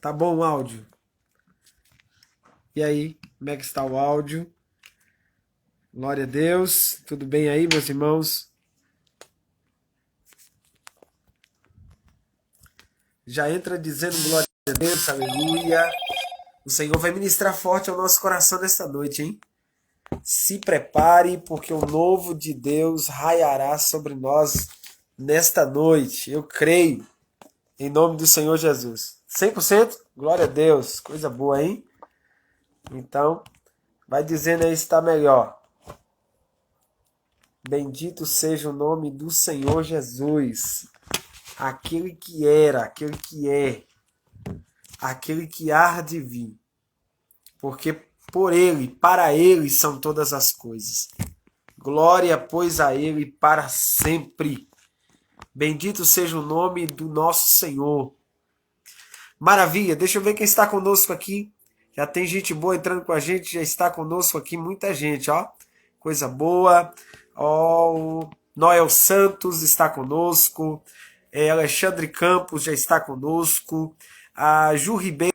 Tá bom o áudio? E aí, como é que está o áudio? Glória a Deus. Tudo bem aí, meus irmãos? Já entra dizendo glória a Deus, aleluia. O Senhor vai ministrar forte ao nosso coração nesta noite, hein? Se prepare, porque o novo de Deus raiará sobre nós nesta noite. Eu creio, em nome do Senhor Jesus. 100%? Glória a Deus. Coisa boa, hein? Então, vai dizendo aí se está melhor. Bendito seja o nome do Senhor Jesus. Aquele que era, aquele que é, aquele que há de vir. Porque por ele, para ele são todas as coisas. Glória, pois, a ele para sempre. Bendito seja o nome do nosso Senhor. Maravilha, deixa eu ver quem está conosco aqui. Já tem gente boa entrando com a gente, já está conosco aqui, muita gente, ó. Coisa boa. Ó, o Noel Santos está conosco. Alexandre Campos já está conosco. A Ju Ribeiro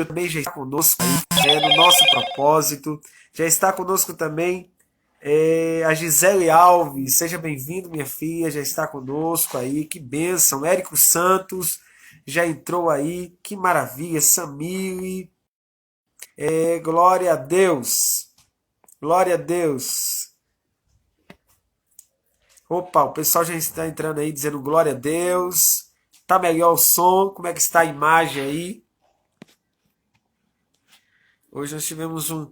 também já está conosco aí, no nosso propósito. Já está conosco também a Gisele Alves. Seja bem-vindo, minha filha. Já está conosco aí. Que bênção. Érico Santos já entrou aí. Que maravilha. Samiri. Glória a Deus. Glória a Deus. Opa, o pessoal já está entrando aí dizendo glória a Deus. Tá melhor o som? Como é que está a imagem aí? Hoje nós tivemos um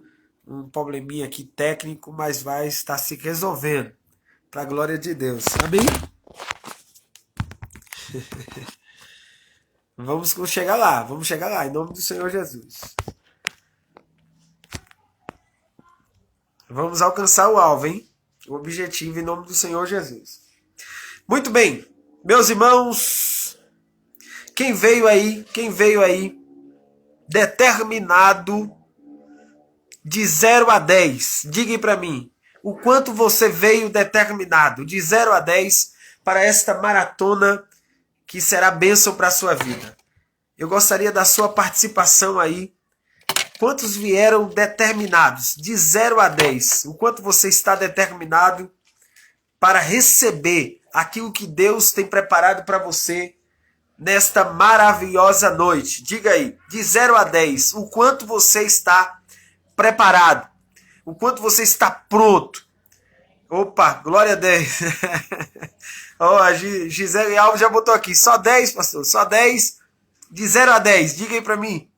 probleminha aqui técnico, mas vai estar se resolvendo. Para a glória de Deus. Amém? Vamos chegar lá, em nome do Senhor Jesus. Vamos alcançar o alvo, hein? O objetivo em nome do Senhor Jesus. Muito bem, meus irmãos, quem veio aí determinado de 0 a 10, diga para mim, o quanto você veio determinado de 0 a 10 para esta maratona que será bênção para a sua vida. Eu gostaria da sua participação aí. Quantos vieram determinados de 0 a 10? O quanto você está determinado para receber aquilo que Deus tem preparado para você nesta maravilhosa noite? Diga aí, de 0 a 10, o quanto você está preparado? O quanto você está pronto? Opa, glória a Deus. A Gisele Alves já botou aqui, só 10, pastor, só 10, de 0 a 10, diga aí para mim.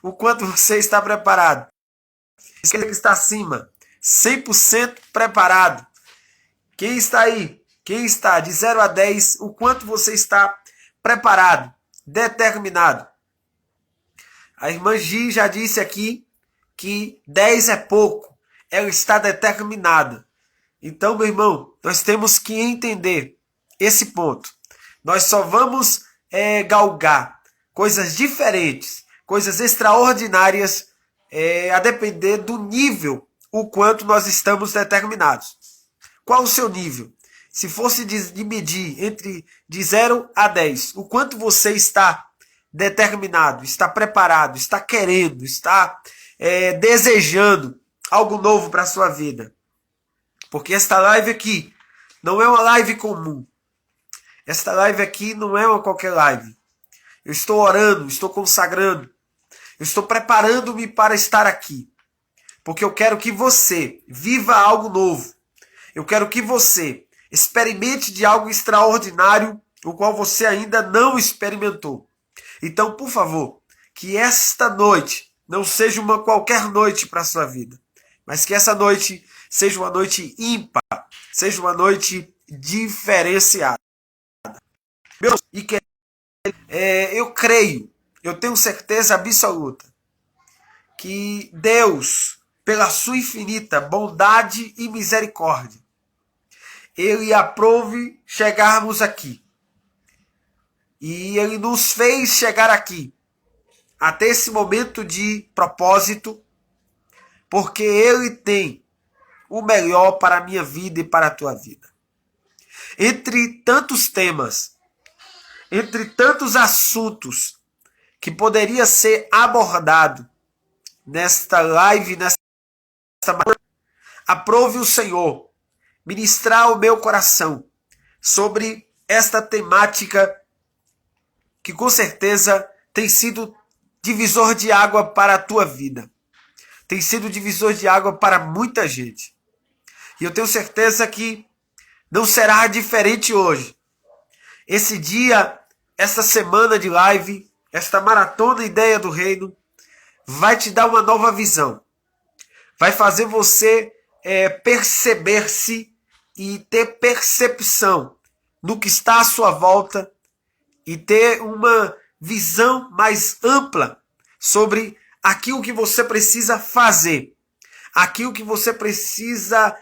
O quanto você está preparado? Aquele que está acima, 100% preparado. Quem está aí? Quem está de 0 a 10, o quanto você está preparado, determinado? A irmã Gi já disse aqui que 10 é pouco. Ela está determinada. Então, meu irmão, nós temos que entender esse ponto. Nós só vamos galgar coisas diferentes, coisas extraordinárias, a depender do nível o quanto nós estamos determinados. Qual o seu nível? Se fosse de medir entre de 0 a 10, o quanto você está determinado, está preparado, está querendo, está desejando algo novo para a sua vida. Porque esta live aqui não é uma live comum. Esta live aqui não é uma qualquer live. Eu estou orando, estou consagrando, eu estou preparando-me para estar aqui. Porque eu quero que você viva algo novo. Eu quero que você experimente de algo extraordinário, o qual você ainda não experimentou. Então, por favor, que esta noite não seja uma qualquer noite para a sua vida, mas que essa noite seja uma noite ímpar, seja uma noite diferenciada. E que eu creio, eu tenho certeza absoluta, que Deus, pela sua infinita bondade e misericórdia, Ele aprove chegarmos aqui. E Ele nos fez chegar aqui, até esse momento de propósito, porque Ele tem o melhor para a minha vida e para a tua vida. Entre tantos temas, entre tantos assuntos que poderia ser abordado nesta live, aprove o Senhor ministrar o meu coração sobre esta temática que com certeza tem sido divisor de água para a tua vida. Tem sido divisor de água para muita gente. E eu tenho certeza que não será diferente hoje. Esse dia, esta semana de live, esta maratona Ideia do Reino, vai te dar uma nova visão. Vai fazer você perceber-se e ter percepção no que está à sua volta e ter uma visão mais ampla sobre aquilo que você precisa fazer, aquilo que você precisa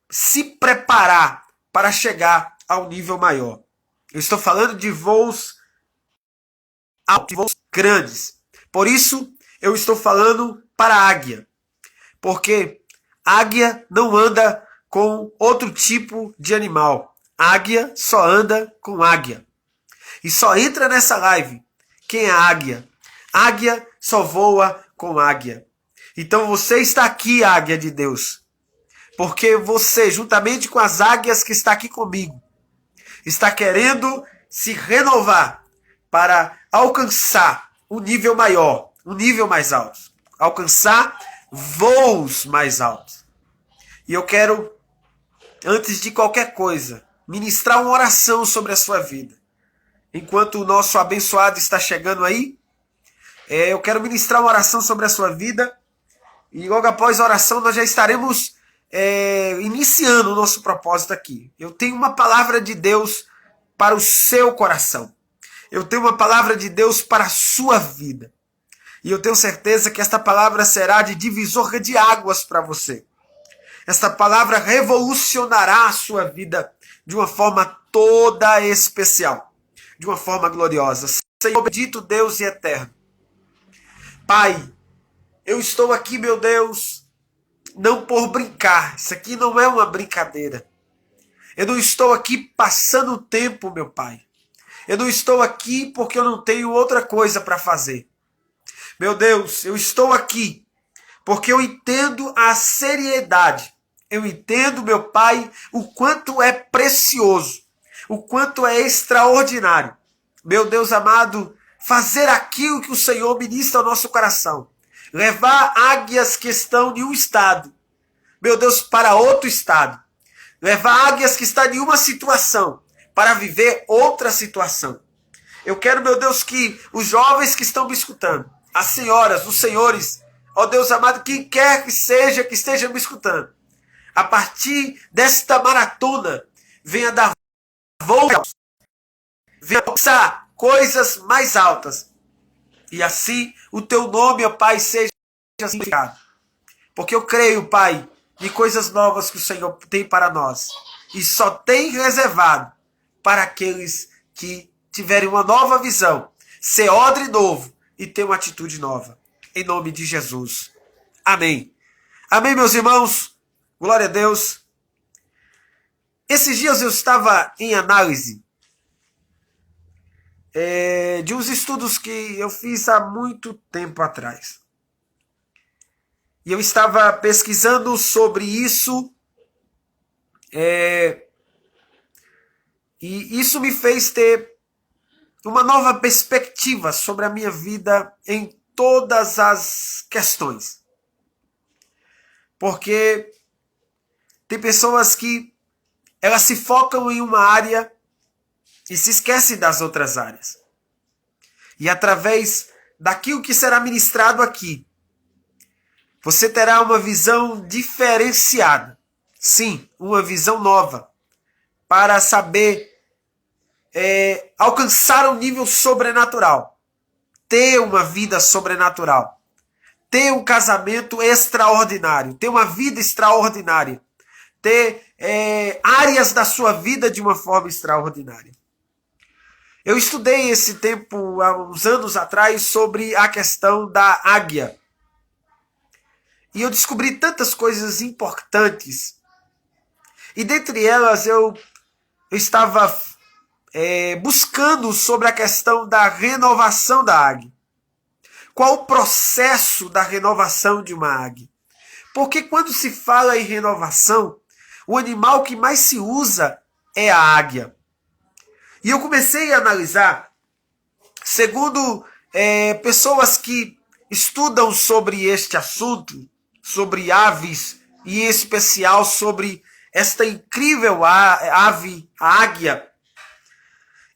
se preparar para chegar ao nível maior. Eu estou falando de voos altos, voos grandes. Por isso, eu estou falando para a águia. Porque águia não anda com outro tipo de animal. Águia só anda com águia. E só entra nessa live quem é águia. Águia só voa com águia. Então você está aqui, águia de Deus. Porque você, juntamente com as águias que está aqui comigo, está querendo se renovar para alcançar um nível maior, um nível mais alto. Alcançar voos mais altos. E eu quero, antes de qualquer coisa, ministrar uma oração sobre a sua vida. Enquanto o nosso abençoado está chegando aí, eu quero ministrar uma oração sobre a sua vida. E logo após a oração nós já estaremos iniciando o nosso propósito aqui. Eu tenho uma palavra de Deus para o seu coração. Eu tenho uma palavra de Deus para a sua vida. E eu tenho certeza que esta palavra será de divisor de águas para você. Esta palavra revolucionará a sua vida de uma forma toda especial. De uma forma gloriosa. Senhor bendito, Deus e eterno. Pai, eu estou aqui, meu Deus, não por brincar. Isso aqui não é uma brincadeira. Eu não estou aqui passando o tempo, meu Pai. Eu não estou aqui porque eu não tenho outra coisa para fazer. Meu Deus, eu estou aqui porque eu entendo a seriedade. Eu entendo, meu Pai, o quanto é precioso, o quanto é extraordinário. Meu Deus amado, fazer aquilo que o Senhor ministra ao nosso coração. Levar águias que estão em um estado, meu Deus, para outro estado. Levar águias que estão em uma situação para viver outra situação. Eu quero, meu Deus, que os jovens que estão me escutando, as senhoras, os senhores, ó Deus amado, quem quer que seja que esteja me escutando, a partir desta maratona, venha dar voos, venha alcançar coisas mais altas. E assim o teu nome, ó Pai, seja santificado. Porque eu creio, Pai, de coisas novas que o Senhor tem para nós. E só tem reservado para aqueles que tiverem uma nova visão, ser odre novo e ter uma atitude nova. Em nome de Jesus. Amém. Amém, meus irmãos. Glória a Deus. Esses dias eu estava em análise de uns estudos que eu fiz há muito tempo atrás. E eu estava pesquisando sobre isso, e isso me fez ter uma nova perspectiva sobre a minha vida em todas as questões. Porque tem pessoas que elas se focam em uma área e se esquecem das outras áreas. E através daquilo que será ministrado aqui, você terá uma visão diferenciada. Sim, uma visão nova. Para saber alcançar um nível sobrenatural. Ter uma vida sobrenatural. Ter um casamento extraordinário. Ter uma vida extraordinária. Ter áreas da sua vida de uma forma extraordinária. Eu estudei esse tempo, há uns anos atrás, sobre a questão da águia. E eu descobri tantas coisas importantes. E dentre elas eu estava buscando sobre a questão da renovação da águia. Qual o processo da renovação de uma águia? Porque quando se fala em renovação, o animal que mais se usa é a águia. E eu comecei a analisar, segundo pessoas que estudam sobre este assunto, sobre aves, e em especial sobre esta incrível ave, a águia,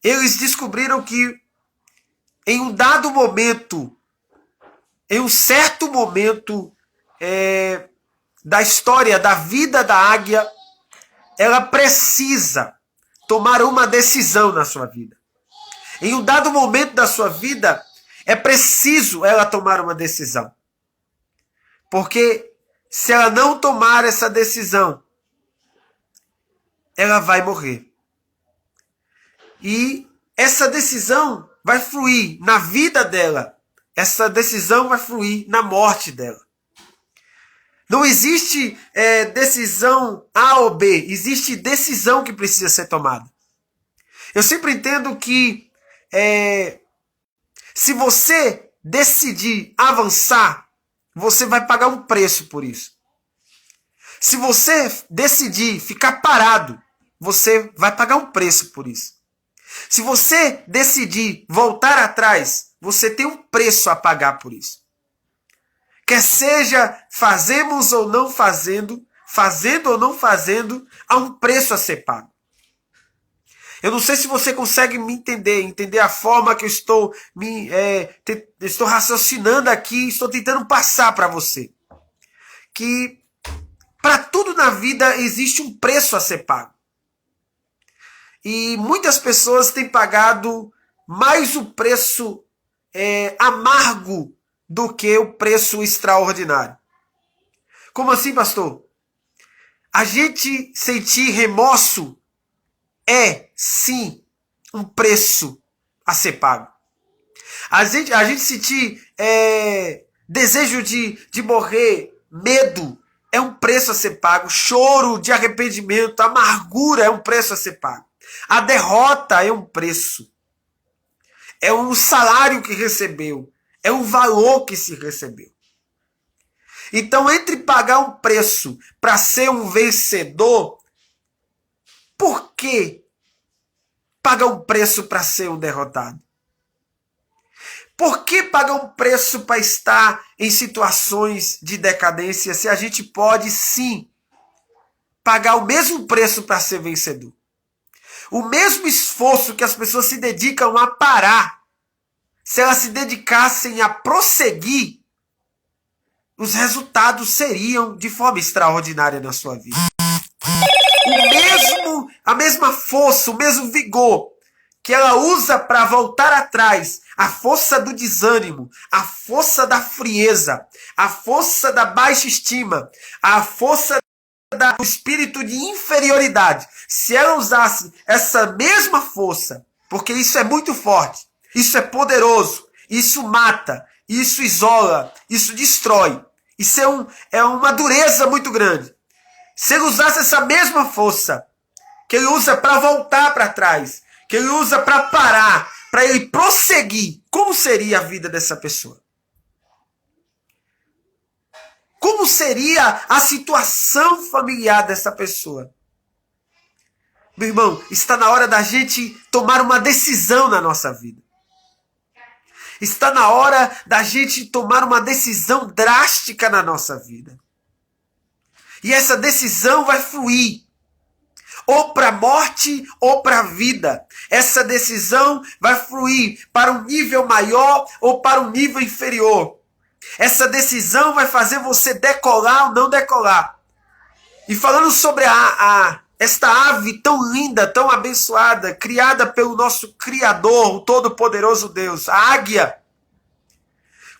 eles descobriram que em um dado momento, em um certo momento da história, da vida da águia, ela precisa tomar uma decisão na sua vida. Em um dado momento da sua vida, é preciso ela tomar uma decisão. Porque se ela não tomar essa decisão, ela vai morrer. E essa decisão vai fluir na vida dela. Essa decisão vai fluir na morte dela. Não existe decisão A ou B. Existe decisão que precisa ser tomada. Eu sempre entendo que se você decidir avançar, você vai pagar um preço por isso. Se você decidir ficar parado, você vai pagar um preço por isso. Se você decidir voltar atrás, você tem um preço a pagar por isso. Quer seja fazemos ou não fazendo, fazendo ou não fazendo, há um preço a ser pago. Eu não sei se você consegue me entender a forma que eu estou estou raciocinando aqui, estou tentando passar para você. Que para tudo na vida existe um preço a ser pago. E muitas pessoas têm pagado mais o preço amargo do que o preço extraordinário. Como assim, pastor? A gente sentir remorso é, sim, um preço a ser pago. A gente sentir desejo de morrer, medo, é um preço a ser pago. Choro de arrependimento, amargura é um preço a ser pago. A derrota é um preço. É um salário que recebeu. É um valor que se recebeu. Então, entre pagar um preço para ser um vencedor, por que pagar um preço para ser um derrotado? Por que pagar um preço para estar em situações de decadência se a gente pode, sim, pagar o mesmo preço para ser vencedor? O mesmo esforço que as pessoas se dedicam a parar, se elas se dedicassem a prosseguir, os resultados seriam de forma extraordinária na sua vida. A mesma força, o mesmo vigor que ela usa para voltar atrás, a força do desânimo, a força da frieza, a força da baixa estima, a força do espírito de inferioridade, se ela usasse essa mesma força, porque isso é muito forte, isso é poderoso, isso mata, isso isola, isso destrói, isso é uma dureza muito grande. Se ele usasse essa mesma força que ele usa para voltar para trás, que ele usa para parar, para ele prosseguir, como seria a vida dessa pessoa? Como seria a situação familiar dessa pessoa? Meu irmão, está na hora da gente tomar uma decisão na nossa vida. Está na hora da gente tomar uma decisão drástica na nossa vida. E essa decisão vai fluir ou para a morte ou para a vida. Essa decisão vai fluir para um nível maior ou para um nível inferior. Essa decisão vai fazer você decolar ou não decolar. E falando sobre esta ave tão linda, tão abençoada, criada pelo nosso Criador, o Todo-Poderoso Deus, a águia,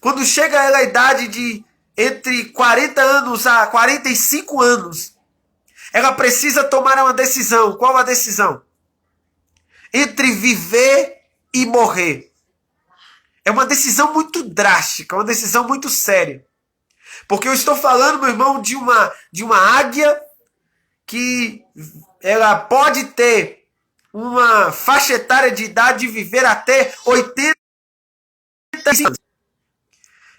quando chega ela a idade de entre 40 anos a 45 anos, ela precisa tomar uma decisão. Qual a decisão? Entre viver e morrer. É uma decisão muito drástica, uma decisão muito séria. Porque eu estou falando, meu irmão, de uma águia que ela pode ter uma faixa etária de idade de viver até 85 anos.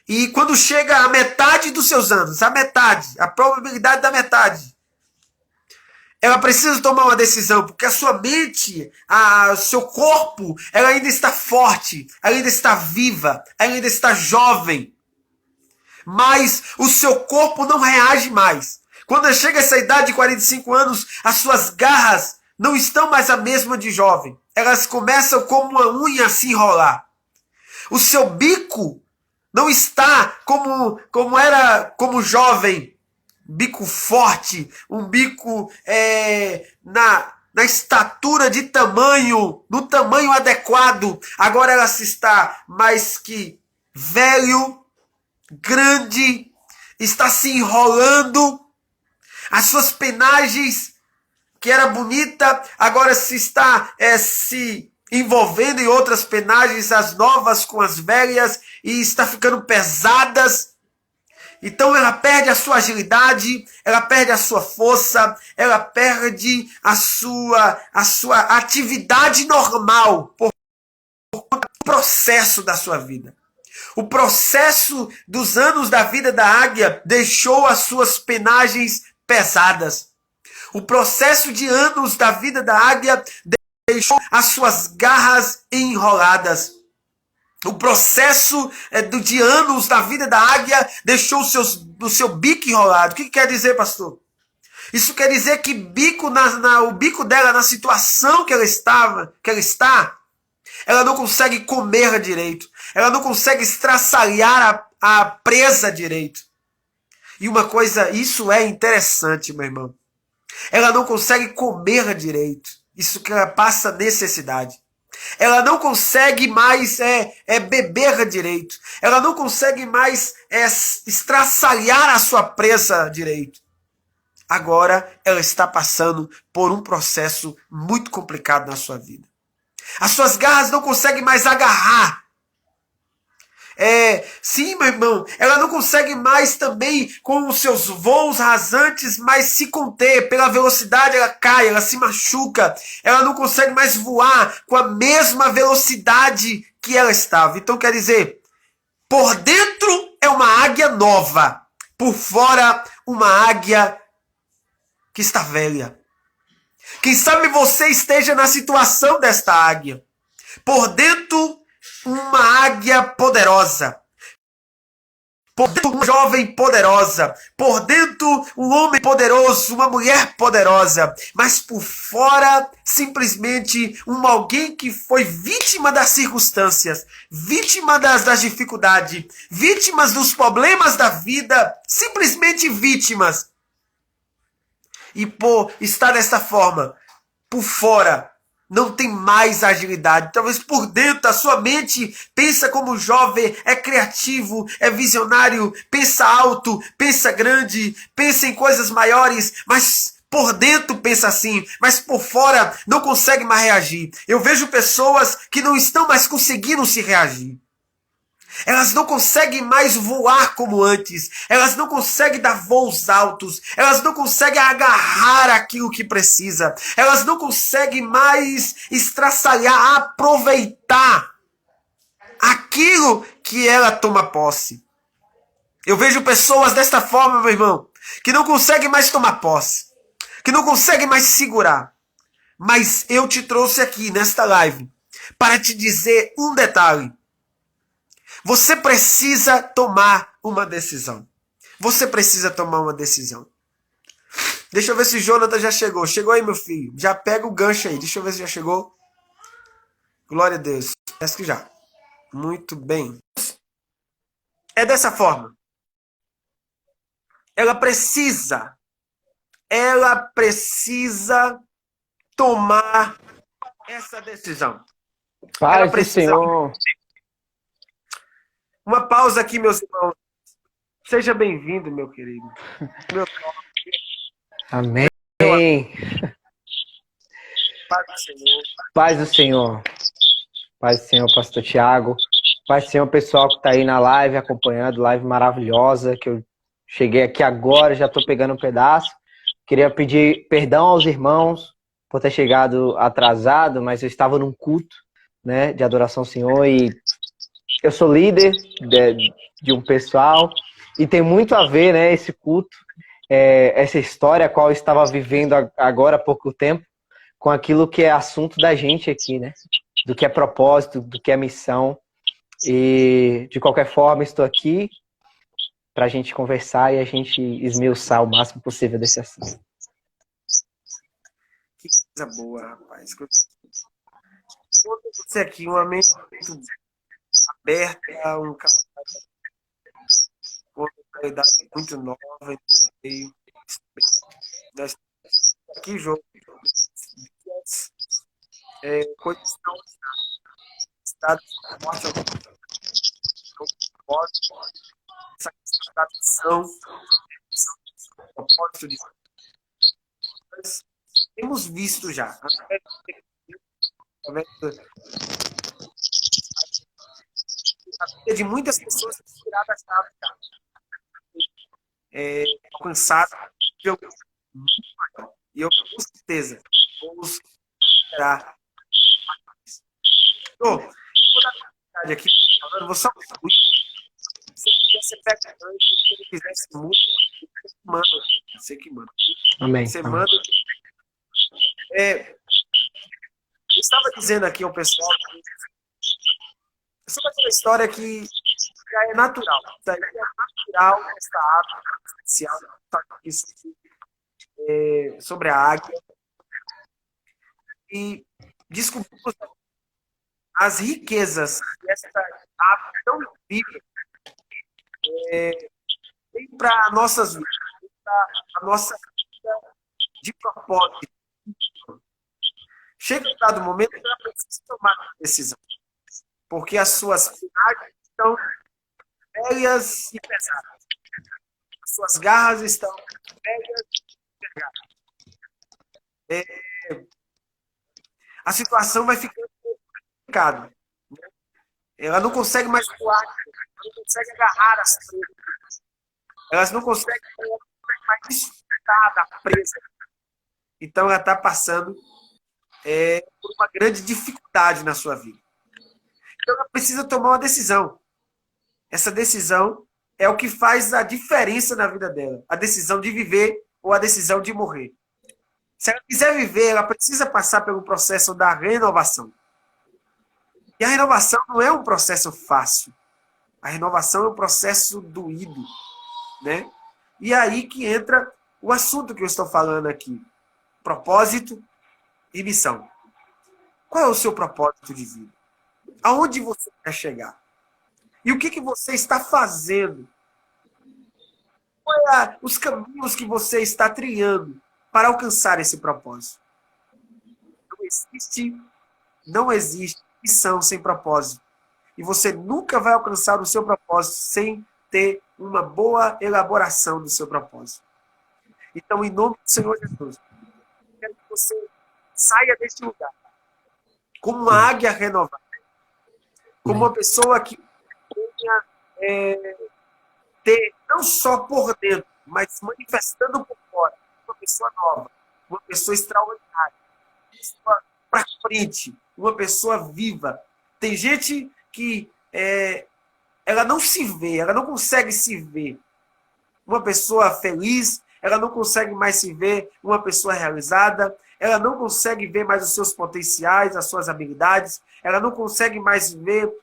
E quando chega a metade dos seus anos, a probabilidade da metade, ela precisa tomar uma decisão, porque a sua mente, o seu corpo, ela ainda está forte, ela ainda está viva, ela ainda está jovem. Mas o seu corpo não reage mais. Quando chega essa idade de 45 anos, as suas garras não estão mais a mesma de jovem. Elas começam como uma unha a se enrolar. O seu bico não está como era como jovem. Bico forte, um bico na estatura de tamanho, no tamanho adequado. Agora ela se está mais que velho, grande, está se enrolando. As suas penagens, que era bonita, agora se está se envolvendo em outras penagens, as novas com as velhas, e está ficando pesadas. Então ela perde a sua agilidade, ela perde a sua força, ela perde a sua atividade normal por conta do processo da sua vida. O processo dos anos da vida da águia deixou as suas penagens pesadas. O processo de anos da vida da águia deixou as suas garras enroladas. O processo de anos da vida da águia deixou o seu bico enrolado. O que quer dizer, pastor? Isso quer dizer que o bico dela, na situação que ela está, ela não consegue comer direito. Ela não consegue estraçalhar a presa direito. E uma coisa, isso é interessante, meu irmão. Ela não consegue comer direito. Isso que ela passa necessidade. Ela não consegue mais beber direito. Ela não consegue mais estraçalhar a sua presa direito. Agora ela está passando por um processo muito complicado na sua vida. As suas garras não conseguem mais agarrar. Sim, meu irmão, ela não consegue mais também com os seus voos rasantes mais se conter. Pela velocidade ela cai, ela se machuca. Ela não consegue mais voar com a mesma velocidade que ela estava. Então quer dizer, por dentro é uma águia nova, por fora uma águia que está velha. Quem sabe você esteja na situação desta águia. Por dentro, uma águia poderosa. Por dentro, uma jovem poderosa. Por dentro, um homem poderoso, uma mulher poderosa. Mas por fora, simplesmente, alguém que foi vítima das circunstâncias, vítima das dificuldades, vítimas dos problemas da vida, simplesmente vítimas. E por estar dessa forma, por fora, não tem mais agilidade. Talvez por dentro a sua mente pensa como jovem, é criativo, é visionário, pensa alto, pensa grande, pensa em coisas maiores, mas por dentro pensa assim, mas por fora não consegue mais reagir. Eu vejo pessoas que não estão mais conseguindo se reagir. Elas não conseguem mais voar como antes. Elas não conseguem dar voos altos. Elas não conseguem agarrar aquilo que precisa. Elas não conseguem mais estraçalhar, aproveitar aquilo que ela toma posse. Eu vejo pessoas desta forma, meu irmão, que não conseguem mais tomar posse. Que não conseguem mais segurar. Mas eu te trouxe aqui nesta live para te dizer um detalhe. Você precisa tomar uma decisão. Você precisa tomar uma decisão. Deixa eu ver se o Jonathan já chegou. Chegou aí, meu filho. Já pega o gancho aí. Deixa eu ver se já chegou. Glória a Deus. Parece que já. Muito bem. É dessa forma. Ela precisa tomar essa decisão. Paz do Senhor. Uma pausa aqui, meus irmãos. Seja bem-vindo, meu querido. Amém. Paz do Senhor. Paz do Senhor. Paz do Senhor, pastor Tiago. Paz do Senhor, pessoal que está aí na live, acompanhando, live maravilhosa, que eu cheguei aqui agora, já estou pegando um pedaço. Queria pedir perdão aos irmãos por ter chegado atrasado, mas eu estava num culto, né, de adoração ao Senhor e eu sou líder de um pessoal e tem muito a ver, né, esse culto, essa história a qual eu estava vivendo agora há pouco tempo, com aquilo que é assunto da gente aqui, né? Do que é propósito, do que é missão. E, de qualquer forma, estou aqui para a gente conversar e a gente esmiuçar o máximo possível desse assunto. Que coisa boa, rapaz. Você aqui, uma mente muito aberta, um cara com uma mentalidade muito nova, e nós temos aqui jogo, condição estado forte, essa questão da missão, propósito de nós temos visto já, através da vida de muitas pessoas tiradas da alcançadas pelo muito maior. E eu, com certeza, vamos esperar. Toda a verdade aqui, eu vou só concluir. Se você pega antes, se ele quisesse muito, você manda. Você que manda. Amém. Você manda. Eu estava dizendo aqui ao pessoal sobre aquela história que já é natural. Isso aí é natural, essa ave especial, isso sobre a águia. E descobrimos as riquezas que essa ave tão incrível tem para nossas vidas, para a nossa vida de propósito. Chega um dado momento que ela precisa tomar uma decisão, porque as suas finais estão velhas e pesadas. As suas garras estão velhas e pesadas. A situação vai ficando complicada. Ela não consegue mais voar, ela não consegue agarrar as presas. Elas não conseguem mais desfrutar da presa. Então ela está passando por uma grande dificuldade na sua vida. Então ela precisa tomar uma decisão. Essa decisão é o que faz a diferença na vida dela. A decisão de viver ou a decisão de morrer. Se ela quiser viver, ela precisa passar pelo processo da renovação. E a renovação não é um processo fácil. A renovação é um processo doído, né? E aí que entra o assunto que eu estou falando aqui. Propósito e missão. Qual é o seu propósito de vida? Aonde você quer chegar? E o que você está fazendo? Quais os caminhos que você está trilhando para alcançar esse propósito? Não existe missão sem propósito. E você nunca vai alcançar o seu propósito sem ter uma boa elaboração do seu propósito. Então, em nome do Senhor Jesus, eu quero que você saia deste lugar como uma águia renovada. Como uma pessoa que tenha ter, não só por dentro, mas manifestando por fora, uma pessoa nova, uma pessoa extraordinária, uma pessoa para frente, uma pessoa viva. Tem gente que ela não se vê, ela não consegue se ver uma pessoa feliz, ela não consegue mais se ver uma pessoa realizada, ela não consegue ver mais os seus potenciais, as suas habilidades, ela não consegue mais ver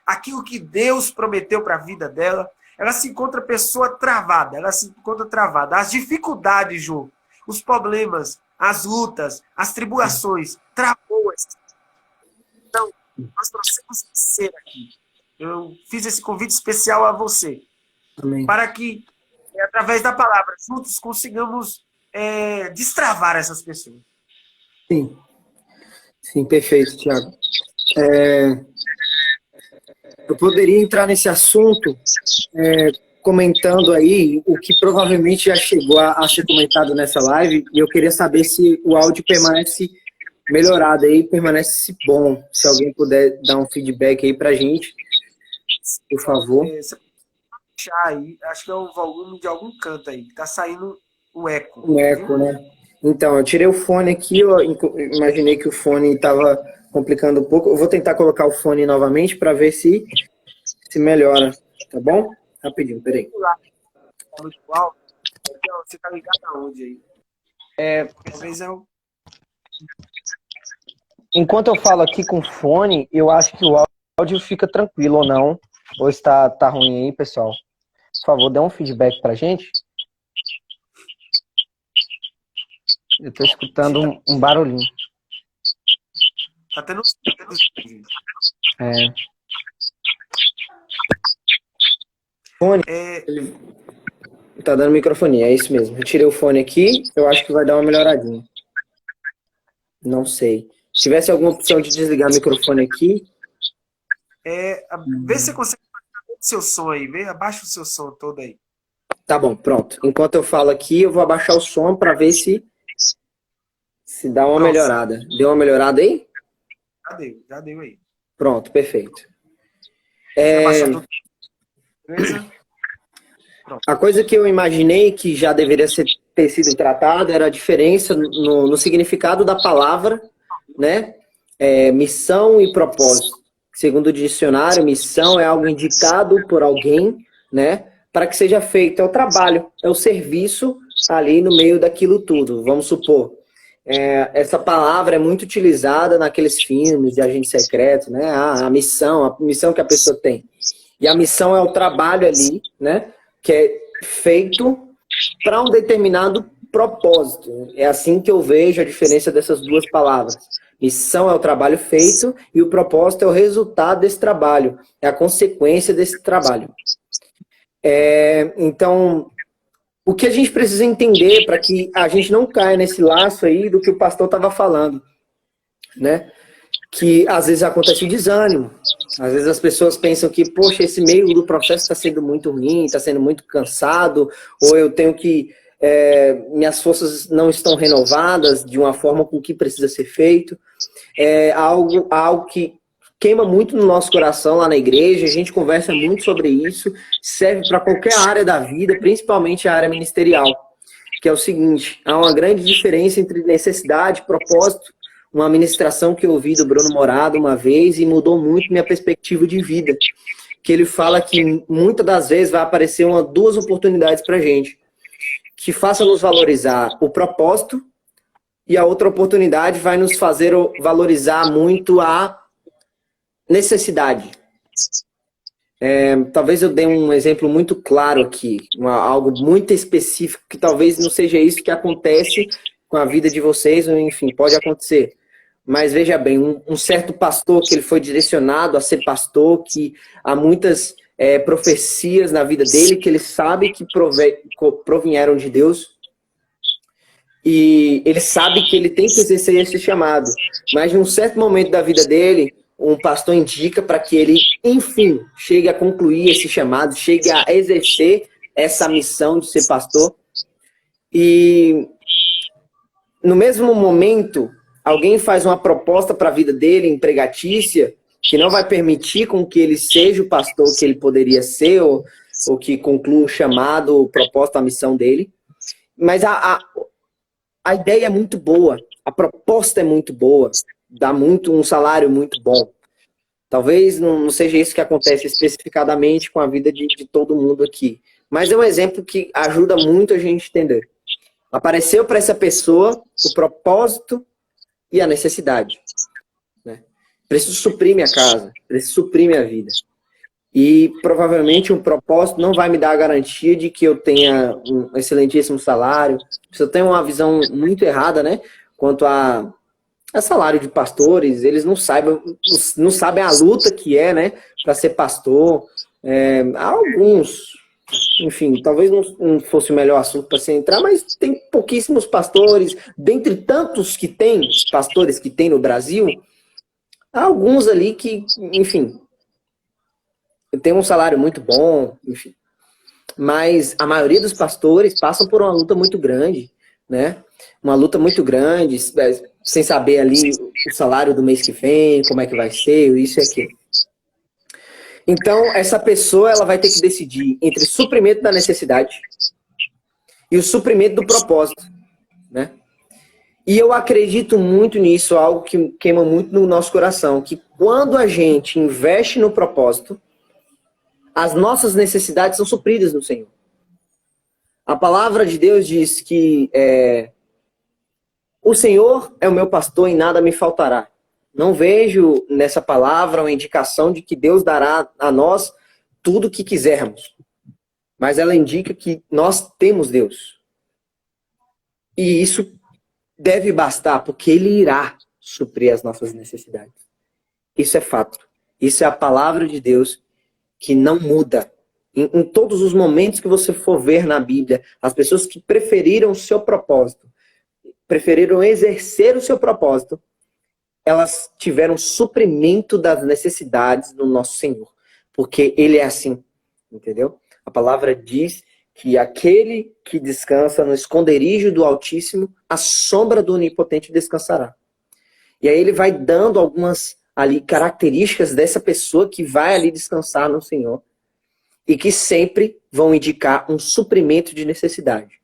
aquilo que Deus prometeu para a vida dela. Ela se encontra pessoa travada, ela se encontra travada. As dificuldades, João, os problemas, as lutas, as tribulações, travou essa. Então, nós trouxemos ser aqui. Eu fiz esse convite especial a você. Amém. Para que, através da palavra, juntos consigamos destravar essas pessoas. Sim. Sim, perfeito, Thiago. Eu poderia entrar nesse assunto comentando aí o que provavelmente já chegou a ser comentado nessa live, e eu queria saber se o áudio permanece melhorado aí, permanece bom. Se alguém puder dar um feedback aí pra gente, por favor. Você pode deixar aí, acho que é o volume de algum canto aí, que tá saindo o eco. O eco, né? Então, eu tirei o fone aqui, eu imaginei que o fone estava complicando um pouco. Eu vou tentar colocar o fone novamente para ver se melhora, tá bom? Rapidinho, peraí. Tá muito alto. Então, você tá ligado aonde aí? Talvez é o. Enquanto eu falo aqui com fone, eu acho que o áudio fica tranquilo ou não. Ou está tá ruim aí, pessoal? Por favor, dê um feedback pra gente. Eu tô escutando um barulhinho. Tá tendo. Fone. Tá dando microfonia, é isso mesmo. Eu tirei o fone aqui, eu acho que vai dar uma melhoradinha. Não sei. Se tivesse alguma opção de desligar o microfone aqui. Vê se você consegue baixar o seu som aí. Abaixa o seu som todo aí. Tá bom, pronto. Enquanto eu falo aqui, eu vou abaixar o som para ver se dá uma melhorada. Deu uma melhorada aí? Já deu aí. Pronto, perfeito. Beleza? A coisa que eu imaginei que já deveria ter sido tratada era a diferença no significado da palavra, né? Missão e propósito. Segundo o dicionário, missão é algo indicado por alguém, né? Para que seja feito. É o trabalho, é o serviço ali no meio daquilo tudo. Vamos supor, essa palavra é muito utilizada naqueles filmes de agente secreto, né? A missão que a pessoa tem. E a missão é o trabalho ali, né? Que é feito para um determinado propósito. É assim que eu vejo a diferença dessas duas palavras. Missão é o trabalho feito e o propósito é o resultado desse trabalho, é a consequência desse trabalho. Então, o que a gente precisa entender para que a gente não caia nesse laço aí do que o pastor estava falando, né? Que às vezes acontece o desânimo, às vezes as pessoas pensam que, poxa, esse meio do processo está sendo muito ruim, está sendo muito cansado, ou eu tenho que, minhas forças não estão renovadas de uma forma com que precisa ser feito. É algo que queima muito no nosso coração lá na igreja, a gente conversa muito sobre isso, serve para qualquer área da vida, principalmente a área ministerial, que é o seguinte, há uma grande diferença entre necessidade e propósito. Uma ministração que eu ouvi do Bruno Morado uma vez e mudou muito minha perspectiva de vida. Que ele fala que muitas das vezes vai aparecer duas oportunidades para a gente. Que faça nos valorizar o propósito e a outra oportunidade vai nos fazer valorizar muito a necessidade. Talvez eu dê um exemplo muito claro aqui, algo muito específico, que talvez não seja isso que acontece com a vida de vocês, ou enfim, pode acontecer. Mas veja bem, um certo pastor que ele foi direcionado a ser pastor, que há muitas profecias na vida dele, que ele sabe que provieram de Deus, e ele sabe que ele tem que exercer esse chamado. Mas em um certo momento da vida dele, um pastor indica para que ele, enfim, chegue a concluir esse chamado, chegue a exercer essa missão de ser pastor. E no mesmo momento, alguém faz uma proposta para a vida dele, empregatícia, que não vai permitir com que ele seja o pastor que ele poderia ser, ou que conclua o chamado, o propósito, a missão dele. Mas a ideia é muito boa, a proposta é muito boa, dá um salário muito bom. Talvez não seja isso que acontece especificadamente com a vida de todo mundo aqui. Mas é um exemplo que ajuda muito a gente a entender. Apareceu para essa pessoa o propósito e a necessidade. Né? Preciso suprir minha casa, preciso suprir minha vida. E provavelmente um propósito não vai me dar a garantia de que eu tenha um excelentíssimo salário. Se eu tenho uma visão muito errada, né, quanto a salário de pastores, eles não sabem a luta que é, né, para ser pastor. Há alguns, enfim, talvez não fosse o melhor assunto para se entrar, mas tem pouquíssimos pastores, dentre tantos pastores que tem no Brasil, há alguns ali que, enfim, tem um salário muito bom, enfim. Mas a maioria dos pastores passam por uma luta muito grande, né? Uma luta muito grande, sem saber ali o salário do mês que vem, como é que vai ser, isso e aquilo. Então, essa pessoa ela vai ter que decidir entre o suprimento da necessidade e o suprimento do propósito, né? E eu acredito muito nisso, algo que queima muito no nosso coração, que quando a gente investe no propósito, as nossas necessidades são supridas no Senhor. A palavra de Deus diz que o Senhor é o meu pastor e nada me faltará. Não vejo nessa palavra uma indicação de que Deus dará a nós tudo o que quisermos. Mas ela indica que nós temos Deus. E isso deve bastar, porque Ele irá suprir as nossas necessidades. Isso é fato. Isso é a palavra de Deus que não muda. Em todos os momentos que você for ver na Bíblia, as pessoas que preferiram o seu propósito, preferiram exercer o seu propósito, elas tiveram suprimento das necessidades do nosso Senhor. Porque Ele é assim, entendeu? A palavra diz que aquele que descansa no esconderijo do Altíssimo, a sombra do Onipotente descansará. E aí ele vai dando algumas ali características dessa pessoa que vai ali descansar no Senhor e que sempre vão indicar um suprimento de necessidade.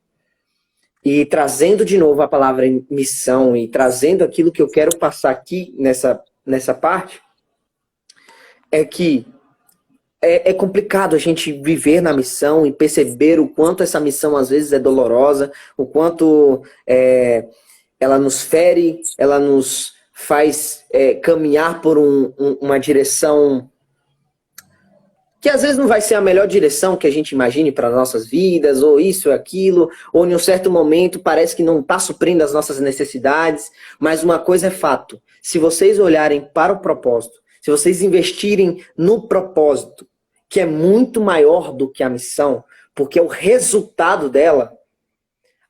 E trazendo de novo a palavra missão e trazendo aquilo que eu quero passar aqui nessa parte, é que é complicado a gente viver na missão e perceber o quanto essa missão às vezes é dolorosa, o quanto ela nos fere, ela nos faz caminhar por uma direção que às vezes não vai ser a melhor direção que a gente imagine para nossas vidas, ou isso ou aquilo, ou em um certo momento parece que não está suprindo as nossas necessidades, mas uma coisa é fato, se vocês olharem para o propósito, se vocês investirem no propósito, que é muito maior do que a missão, porque o resultado dela,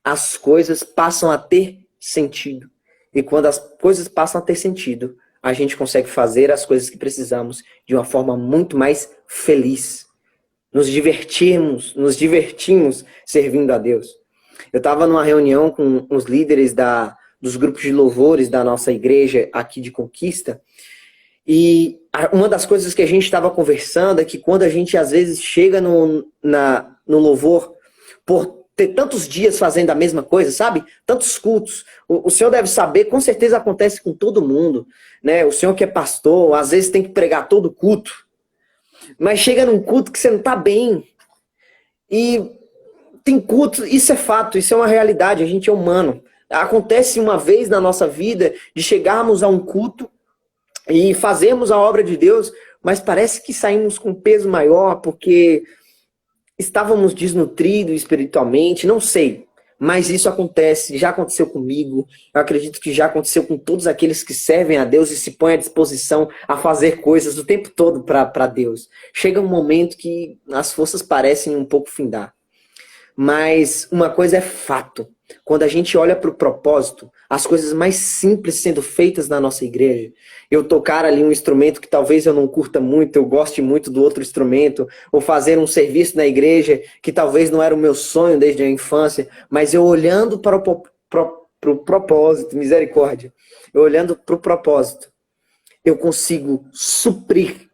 as coisas passam a ter sentido. E quando as coisas passam a ter sentido, a gente consegue fazer as coisas que precisamos de uma forma muito mais feliz. Nos divertimos servindo a Deus. Eu estava numa reunião com os líderes dos grupos de louvores da nossa igreja aqui de Conquista, e uma das coisas que a gente estava conversando é que quando a gente às vezes chega no louvor, por ter tantos dias fazendo a mesma coisa, sabe? Tantos cultos. O senhor deve saber, com certeza acontece com todo mundo, né? O senhor que é pastor, às vezes tem que pregar todo culto, mas chega num culto que você não está bem. E tem culto, isso é fato, isso é uma realidade, a gente é humano. Acontece uma vez na nossa vida de chegarmos a um culto e fazermos a obra de Deus, mas parece que saímos com peso maior porque estávamos desnutridos espiritualmente, não sei. Mas isso acontece, já aconteceu comigo, eu acredito que já aconteceu com todos aqueles que servem a Deus e se põem à disposição a fazer coisas o tempo todo para Deus. Chega um momento que as forças parecem um pouco findar. Mas uma coisa é fato. Quando a gente olha para o propósito, as coisas mais simples sendo feitas na nossa igreja, eu tocar ali um instrumento que talvez eu não curta muito, eu goste muito do outro instrumento, ou fazer um serviço na igreja que talvez não era o meu sonho desde a infância, mas eu olhando para o propósito, misericórdia, eu olhando para o propósito, eu consigo suprir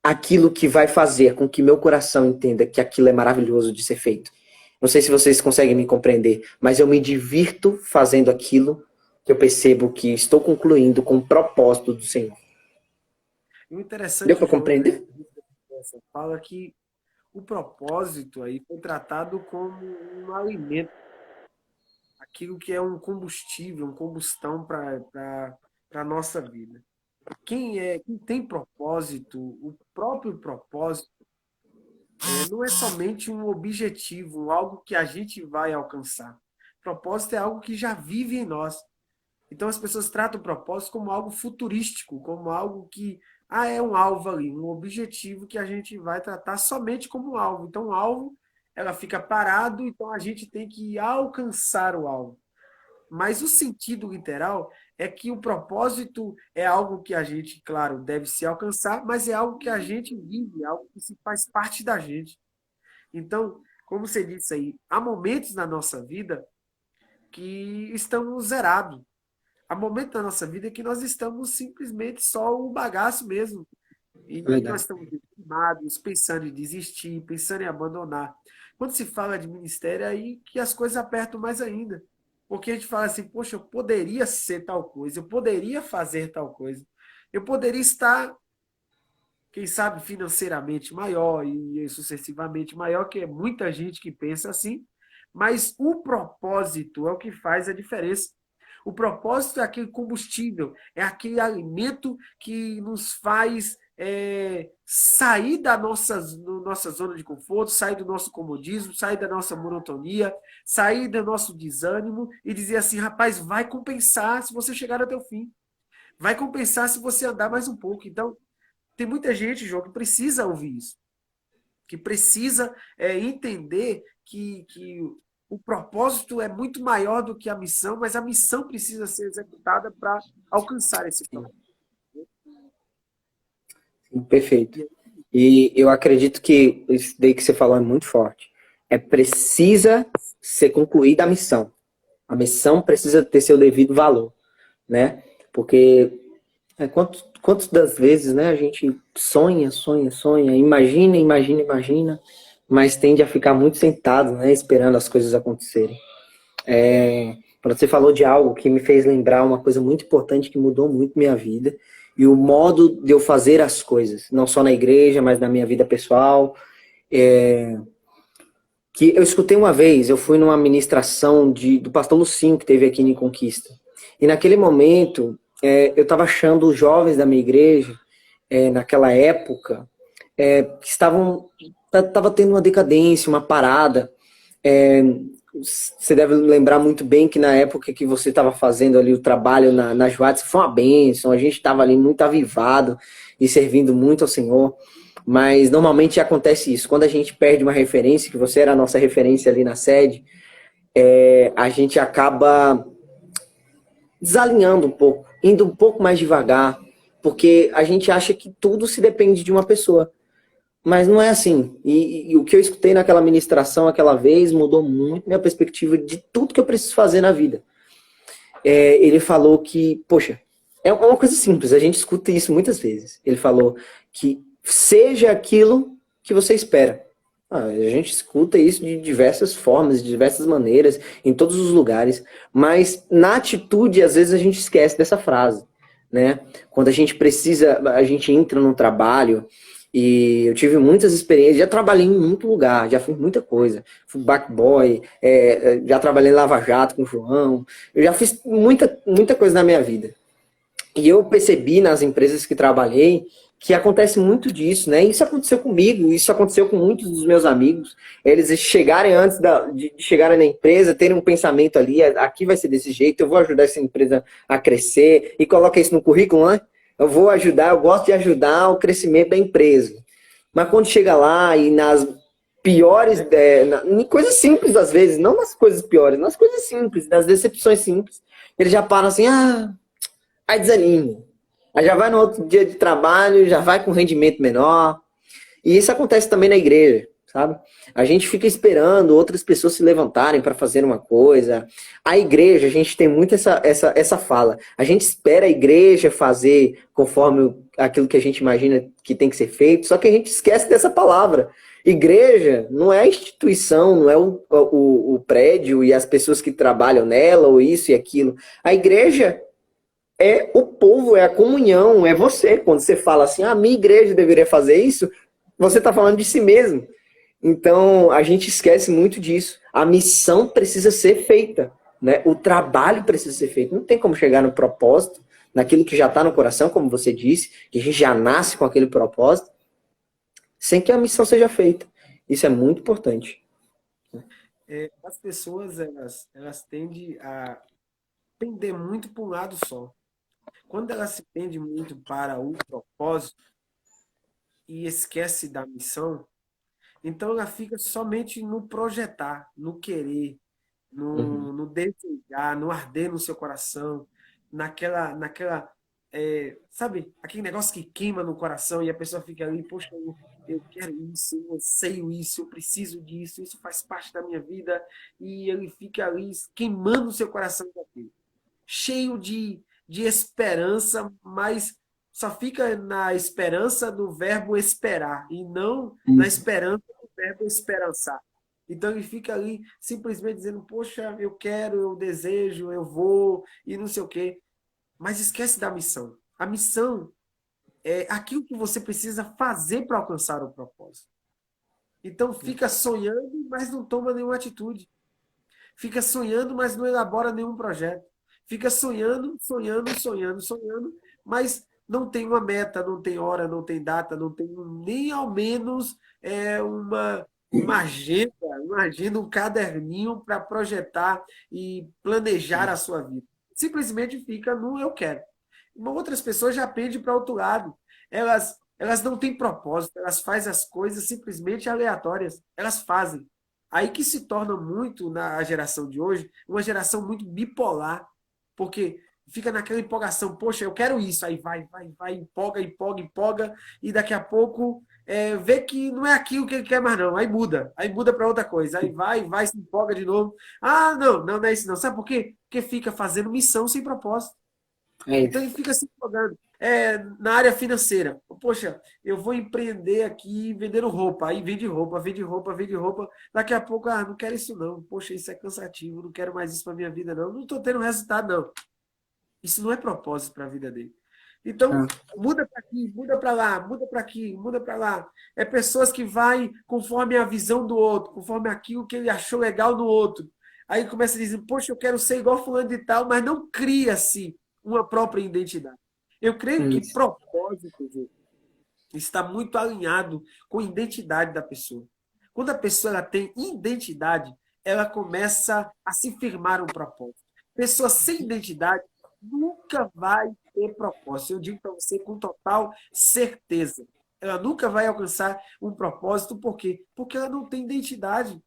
aquilo que vai fazer com que meu coração entenda que aquilo é maravilhoso de ser feito. Não sei se vocês conseguem me compreender, mas eu me divirto fazendo aquilo que eu percebo que estou concluindo com o propósito do Senhor. E o interessante, Deu para João, compreender? você fala que o propósito aí foi tratado como um alimento, aquilo que é um combustível, um combustão para a nossa vida. Quem tem propósito, o próprio propósito, não é somente um objetivo, algo que a gente vai alcançar. Propósito é algo que já vive em nós. Então as pessoas tratam o propósito como algo futurístico, como algo que é um alvo ali, um objetivo que a gente vai tratar somente como alvo. Então o alvo, ela fica parado, então a gente tem que alcançar o alvo. Mas o sentido literal é que o propósito é algo que a gente, claro, deve se alcançar, mas é algo que a gente vive, algo que se faz parte da gente. Então, como você disse aí, há momentos na nossa vida que estamos zerados. Há momentos na nossa vida que nós estamos simplesmente só o bagaço mesmo. E nós Verdade. estamos desanimados, pensando em desistir, pensando em abandonar. Quando se fala de ministério, é aí que as coisas apertam mais ainda. Porque a gente fala assim, poxa, eu poderia ser tal coisa, eu poderia fazer tal coisa, eu poderia estar, quem sabe, financeiramente maior e sucessivamente maior, que é muita gente que pensa assim, mas o propósito é o que faz a diferença. O propósito é aquele combustível, é aquele alimento que nos faz sair da nossa zona de conforto, sair do nosso comodismo, sair da nossa monotonia, sair do nosso desânimo e dizer assim, rapaz, vai compensar se você chegar até o fim. Vai compensar se você andar mais um pouco. Então, tem muita gente, João, que precisa ouvir isso, que precisa entender que o propósito é muito maior do que a missão, mas a missão precisa ser executada para alcançar esse propósito. Perfeito. E eu acredito que isso daí que você falou é muito forte. Precisa ser concluída a missão. A missão precisa ter seu devido valor, né? Porque quantas das vezes, né, a gente sonha, sonha, sonha, imagina, imagina, imagina, mas tende a ficar muito sentado, né, esperando as coisas acontecerem. Quando você falou de algo que me fez lembrar uma coisa muito importante que mudou muito minha vida e o modo de eu fazer as coisas, não só na igreja, mas na minha vida pessoal, que eu escutei uma vez, eu fui numa ministração do pastor Lucinho, que teve aqui em Conquista, e naquele momento eu estava achando os jovens da minha igreja, naquela época, que estava tendo uma decadência, uma parada. Você deve lembrar muito bem que na época que você estava fazendo ali o trabalho nas Watts, foi uma bênção, a gente estava ali muito avivado e servindo muito ao Senhor, mas normalmente acontece isso, quando a gente perde uma referência, que você era a nossa referência ali na sede, a gente acaba desalinhando um pouco, indo um pouco mais devagar, porque a gente acha que tudo se depende de uma pessoa. Mas não é assim. E o que eu escutei naquela ministração aquela vez mudou muito minha perspectiva de tudo que eu preciso fazer na vida. Ele falou que, poxa, é uma coisa simples, a gente escuta isso muitas vezes. Ele falou que seja aquilo que você espera. A gente escuta isso de diversas formas, de diversas maneiras, em todos os lugares, mas na atitude, às vezes, a gente esquece dessa frase, né? Quando a gente precisa, a gente entra num trabalho, e eu tive muitas experiências, já trabalhei em muito lugar, já fiz muita coisa. Fui backboy, já trabalhei em Lava Jato com o João, eu já fiz muita coisa na minha vida. E eu percebi nas empresas que trabalhei que acontece muito disso, né? Isso aconteceu comigo, isso aconteceu com muitos dos meus amigos. Eles chegarem antes de chegarem na empresa, terem um pensamento ali, aqui vai ser desse jeito, eu vou ajudar essa empresa a crescer, e coloca isso no currículo, né? Eu vou ajudar, eu gosto de ajudar o crescimento da empresa. Mas quando chega lá e nas piores, em coisas simples às vezes, não nas coisas piores, nas coisas simples, nas decepções simples, eles já param assim, aí desanima. Aí já vai no outro dia de trabalho, já vai com rendimento menor. E isso acontece também na igreja, sabe? A gente fica esperando outras pessoas se levantarem para fazer uma coisa. A igreja, a gente tem muito essa fala. A gente espera a igreja fazer conforme aquilo que a gente imagina que tem que ser feito, só que a gente esquece dessa palavra. Igreja não é a instituição, não é o prédio e as pessoas que trabalham nela, ou isso e aquilo. A igreja é o povo, é a comunhão, é você. Quando você fala assim, a minha igreja deveria fazer isso, você está falando de si mesmo. Então, a gente esquece muito disso. A missão precisa ser feita, né? O trabalho precisa ser feito. Não tem como chegar no propósito, naquilo que já está no coração, como você disse, que a gente já nasce com aquele propósito, sem que a missão seja feita. Isso é muito importante. As pessoas, elas tendem a pender muito para um lado só. Quando ela se pende muito para o propósito e esquece da missão, então ela fica somente no projetar, no querer, no desejar, no arder no seu coração, naquela sabe, aquele negócio que queima no coração e a pessoa fica ali, poxa, eu quero isso, eu anseio isso, eu preciso disso, isso faz parte da minha vida, e ele fica ali queimando o seu coração daquilo, cheio de esperança, mas só fica na esperança do verbo esperar e não na esperança do verbo esperançar. Então ele fica ali simplesmente dizendo, poxa, eu quero, eu desejo, eu vou, e não sei o quê. Mas esquece da missão. A missão é aquilo que você precisa fazer para alcançar o propósito. Então fica sonhando, mas não toma nenhuma atitude. Fica sonhando, mas não elabora nenhum projeto. Fica sonhando, sonhando, sonhando, sonhando, mas não tem uma meta, não tem hora, não tem data, não tem nem ao menos uma agenda, um caderninho para projetar e planejar a sua vida. Simplesmente fica no eu quero. Outras pessoas já pendem para outro lado. Elas não têm propósito, elas fazem as coisas simplesmente aleatórias. Elas fazem. Aí que se torna muito, na geração de hoje, uma geração muito bipolar, porque fica naquela empolgação, poxa, eu quero isso, aí vai, empolga, empolga, empolga, e daqui a pouco vê que não é aquilo que ele quer mais não, aí muda para outra coisa, aí vai, se empolga de novo. Ah, não é isso não. Sabe por quê? Porque fica fazendo missão sem propósito. Então ele fica se empolgando. Na área financeira, poxa, eu vou empreender aqui vendendo roupa. Aí vende roupa, vende roupa, vende roupa. Daqui a pouco, não quero isso não. Poxa, isso é cansativo, não quero mais isso para minha vida não. Não estou tendo resultado não. Isso não é propósito para a vida dele. Então, muda para aqui, muda para lá, muda para aqui, muda para lá. É pessoas que vai conforme a visão do outro, conforme aquilo que ele achou legal no outro. Aí começa a dizer, poxa, eu quero ser igual fulano de tal, mas não cria-se uma própria identidade. Eu creio que propósito, gente, está muito alinhado com a identidade da pessoa. Quando a pessoa ela tem identidade, ela começa a se firmar um propósito. Pessoa sem identidade nunca vai ter propósito. Eu digo para você com total certeza. Ela nunca vai alcançar um propósito, por quê? Porque ela não tem identidade.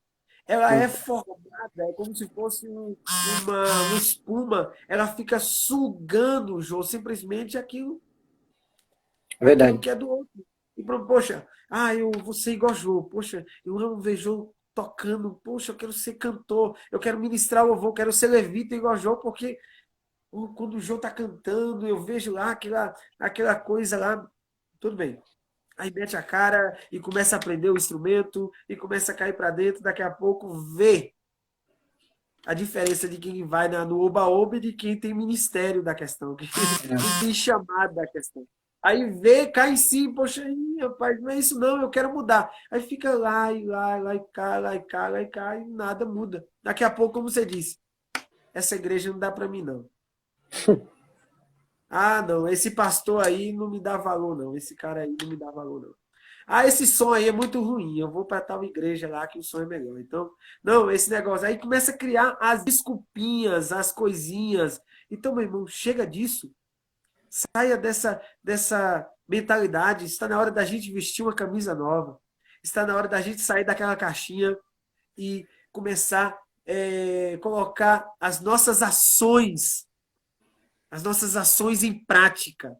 Ela é formada, é como se fosse uma espuma. Ela fica sugando, João, simplesmente aquilo Verdade. que é do outro. E, poxa, eu vou ser igual a Jô. Poxa, eu amo ver Jô tocando. Poxa, eu quero ser cantor. Eu quero ministrar louvor. Eu quero ser levita igual a Jô, porque quando o Jô está cantando, eu vejo lá aquela coisa lá. Tudo bem. Aí mete a cara e começa a aprender o instrumento e começa a cair para dentro. Daqui a pouco vê a diferença de quem vai no oba-oba e de quem tem ministério da questão, quem tem chamado da questão. Aí vê, cai em si, poxa, rapaz, não é isso não, eu quero mudar. Aí fica lá, e cai, lá, e cai, lá, e cai, e nada muda. Daqui a pouco, como você disse, essa igreja não dá para mim, não. Não, esse pastor aí não me dá valor, não. Esse cara aí não me dá valor, não. Esse som aí é muito ruim. Eu vou para tal igreja lá que o som é melhor. Então, não, esse negócio. Aí começa a criar as desculpinhas, as coisinhas. Então, meu irmão, chega disso. Saia dessa mentalidade. Está na hora da gente vestir uma camisa nova. Está na hora da gente sair daquela caixinha e começar a colocar as nossas ações em prática.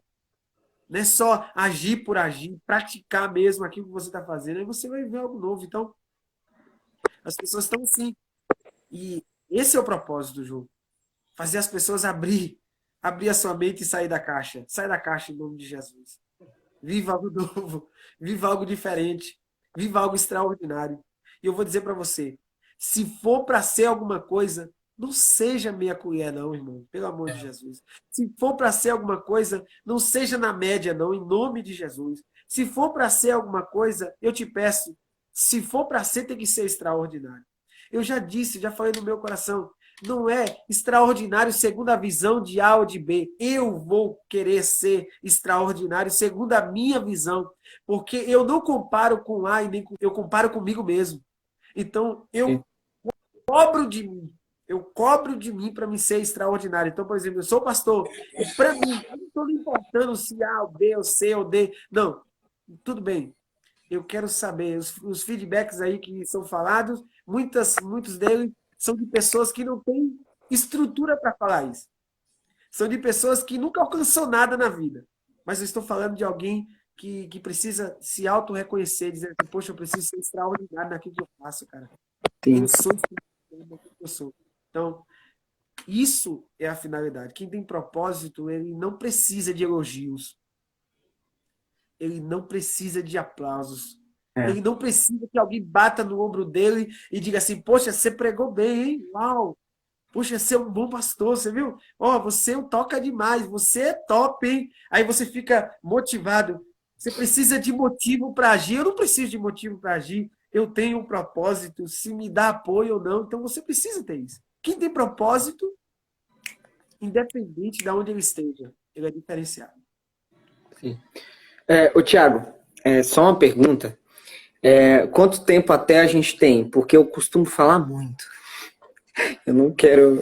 Não é só agir por agir, praticar mesmo aquilo que você está fazendo, aí você vai ver algo novo. Então, as pessoas estão sim. E esse é o propósito do jogo. Fazer as pessoas abrir a sua mente e sair da caixa. Sai da caixa em nome de Jesus. Viva algo novo, viva algo diferente, viva algo extraordinário. E eu vou dizer para você, se for para ser alguma coisa, não seja meia colher, não, irmão. Pelo amor de Jesus. Se for para ser alguma coisa, não seja na média, não, em nome de Jesus. Se for para ser alguma coisa, eu te peço, se for para ser, tem que ser extraordinário. Eu já disse, já falei no meu coração, não é extraordinário segundo a visão de A ou de B. Eu vou querer ser extraordinário segundo a minha visão. Porque eu não comparo com A e nem com... Eu comparo comigo mesmo. Então, eu cobro de mim. Eu cobro de mim para me ser extraordinário. Então, por exemplo, eu sou pastor. E para mim, eu não estou me importando se A, ou B, ou C, ou D. Não. Tudo bem. Eu quero saber. Os feedbacks aí que são falados, muitos deles são de pessoas que não têm estrutura para falar isso. São de pessoas que nunca alcançou nada na vida. Mas eu estou falando de alguém que precisa se auto-reconhecer, dizer assim, poxa, eu preciso ser extraordinário naquilo que eu faço, cara. Eu sou extraordinário naquilo que eu sou. Então, isso é a finalidade. Quem tem propósito, ele não precisa de elogios. Ele não precisa de aplausos. É. Ele não precisa que alguém bata no ombro dele e diga assim: poxa, você pregou bem, hein? Uau! Poxa, você é um bom pastor, você viu? Ó, você toca demais, você é top, hein? Aí você fica motivado. Você precisa de motivo para agir. Eu não preciso de motivo para agir. Eu tenho um propósito, se me dá apoio ou não. Então você precisa ter isso. Quem tem propósito, independente de onde ele esteja, ele é diferenciado. Sim. Ô, Thiago, só uma pergunta. Quanto tempo até a gente tem? Porque eu costumo falar muito. Eu não quero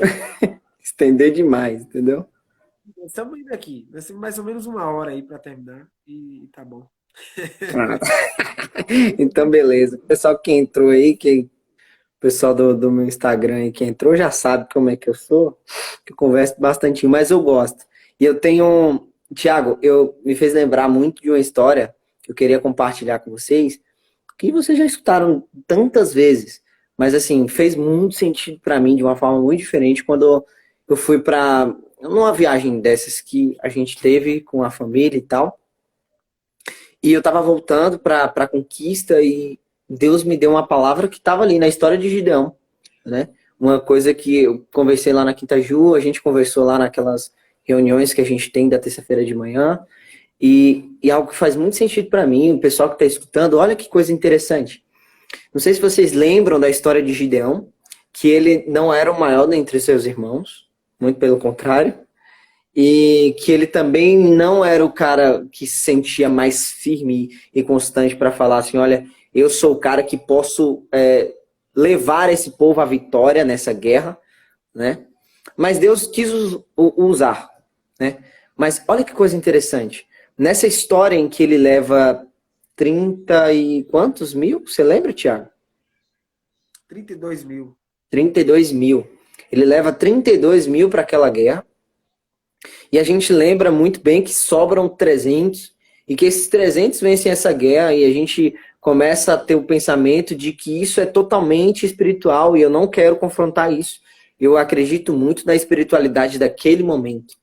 estender demais, entendeu? Estamos indo aqui. Nós temos mais ou menos 1 hora aí para terminar. E tá bom. Ah, então, beleza. O pessoal que entrou aí, o pessoal do meu Instagram aí que entrou já sabe como é que eu sou, que eu converso bastante, mas eu gosto. E eu tenho, Thiago, me fez lembrar muito de uma história que eu queria compartilhar com vocês, que vocês já escutaram tantas vezes, mas assim, fez muito sentido para mim de uma forma muito diferente quando eu fui para numa viagem dessas que a gente teve com a família e tal. E eu tava voltando para Conquista e Deus me deu uma palavra que estava ali na história de Gideão, né? Uma coisa que eu conversei lá na Quinta Ju, a gente conversou lá naquelas reuniões que a gente tem da terça-feira de manhã, e algo que faz muito sentido para mim, o pessoal que está escutando, olha que coisa interessante. Não sei se vocês lembram da história de Gideão, que ele não era o maior dentre seus irmãos, muito pelo contrário, e que ele também não era o cara que se sentia mais firme e constante para falar assim, olha, eu sou o cara que posso levar esse povo à vitória nessa guerra, né? Mas Deus quis usar, né? Mas olha que coisa interessante. Nessa história em que ele leva 30 e quantos mil? Você lembra, Thiago? 32 mil. 32 mil. Ele leva 32 mil para aquela guerra. E a gente lembra muito bem que sobram 300 e que esses 300 vencem essa guerra e a gente começa a ter o pensamento de que isso é totalmente espiritual e eu não quero confrontar isso. Eu acredito muito na espiritualidade daquele momento.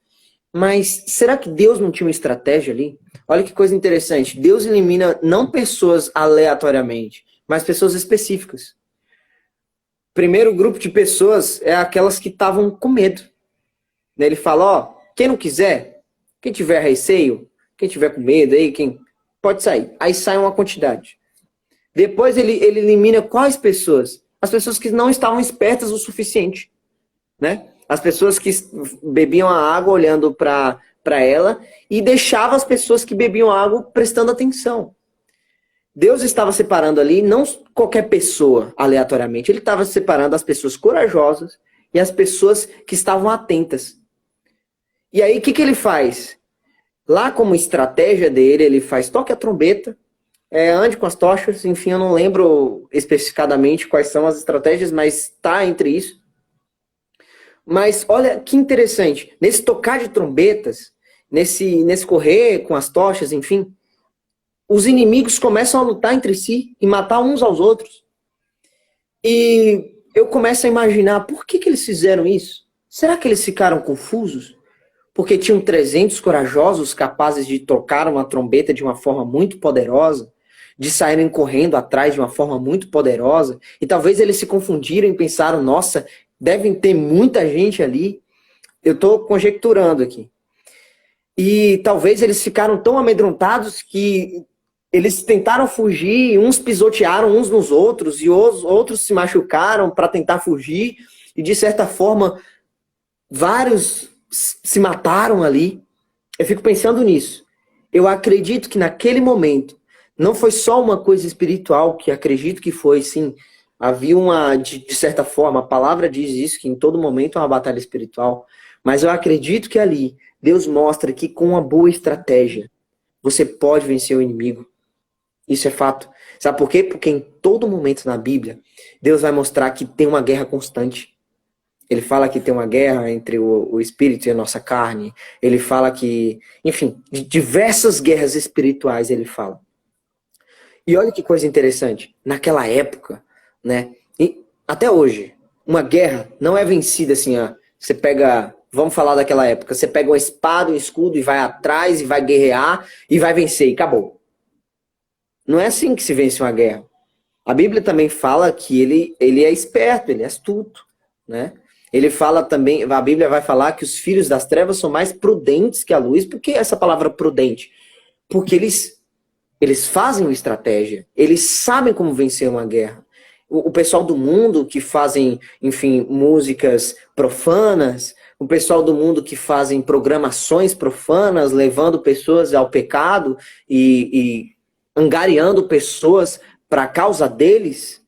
Mas será que Deus não tinha uma estratégia ali? Olha que coisa interessante. Deus elimina não pessoas aleatoriamente, mas pessoas específicas. Primeiro grupo de pessoas é aquelas que estavam com medo. Ele fala, ó, quem não quiser, quem tiver receio, quem tiver com medo aí, quem pode sair. Aí sai uma quantidade. Depois ele elimina quais pessoas? As pessoas que não estavam espertas o suficiente, né? As pessoas que bebiam a água olhando para ela e deixava as pessoas que bebiam água prestando atenção. Deus estava separando ali não qualquer pessoa aleatoriamente, ele estava separando as pessoas corajosas e as pessoas que estavam atentas. E aí o que ele faz? Lá como estratégia dele, ele faz toque a trombeta, ande com as tochas, enfim, eu não lembro especificadamente quais são as estratégias, mas está entre isso. Mas olha que interessante, nesse tocar de trombetas, nesse correr com as tochas, enfim, os inimigos começam a lutar entre si e matar uns aos outros. E eu começo a imaginar, por que eles fizeram isso? Será que eles ficaram confusos? Porque tinham 300 corajosos capazes de tocar uma trombeta de uma forma muito poderosa, de saírem correndo atrás de uma forma muito poderosa, e talvez eles se confundiram e pensaram, nossa, devem ter muita gente ali. Eu estou conjecturando aqui. E talvez eles ficaram tão amedrontados que eles tentaram fugir, uns pisotearam uns nos outros, e os outros se machucaram para tentar fugir, e de certa forma, vários se mataram ali. Eu fico pensando nisso. Eu acredito que naquele momento, não foi só uma coisa espiritual, que acredito que foi, sim. Havia de certa forma, a palavra diz isso, que em todo momento é uma batalha espiritual. Mas eu acredito que ali, Deus mostra que com uma boa estratégia, você pode vencer o inimigo. Isso é fato. Sabe por quê? Porque em todo momento na Bíblia, Deus vai mostrar que tem uma guerra constante. Ele fala que tem uma guerra entre o espírito e a nossa carne. Ele fala que, enfim, de diversas guerras espirituais ele fala. E olha que coisa interessante. Naquela época, né? E até hoje, uma guerra não é vencida assim, ó. Você pega, vamos falar daquela época, você pega uma espada, um escudo e vai atrás e vai guerrear e vai vencer e acabou. Não é assim que se vence uma guerra. A Bíblia também fala que ele é esperto, ele é astuto, né? Ele fala também, a Bíblia vai falar que os filhos das trevas são mais prudentes que a luz. Por que essa palavra prudente? Porque eles fazem uma estratégia, eles sabem como vencer uma guerra. O pessoal do mundo que fazem, enfim, músicas profanas, o pessoal do mundo que fazem programações profanas, levando pessoas ao pecado e angariando pessoas para a causa deles,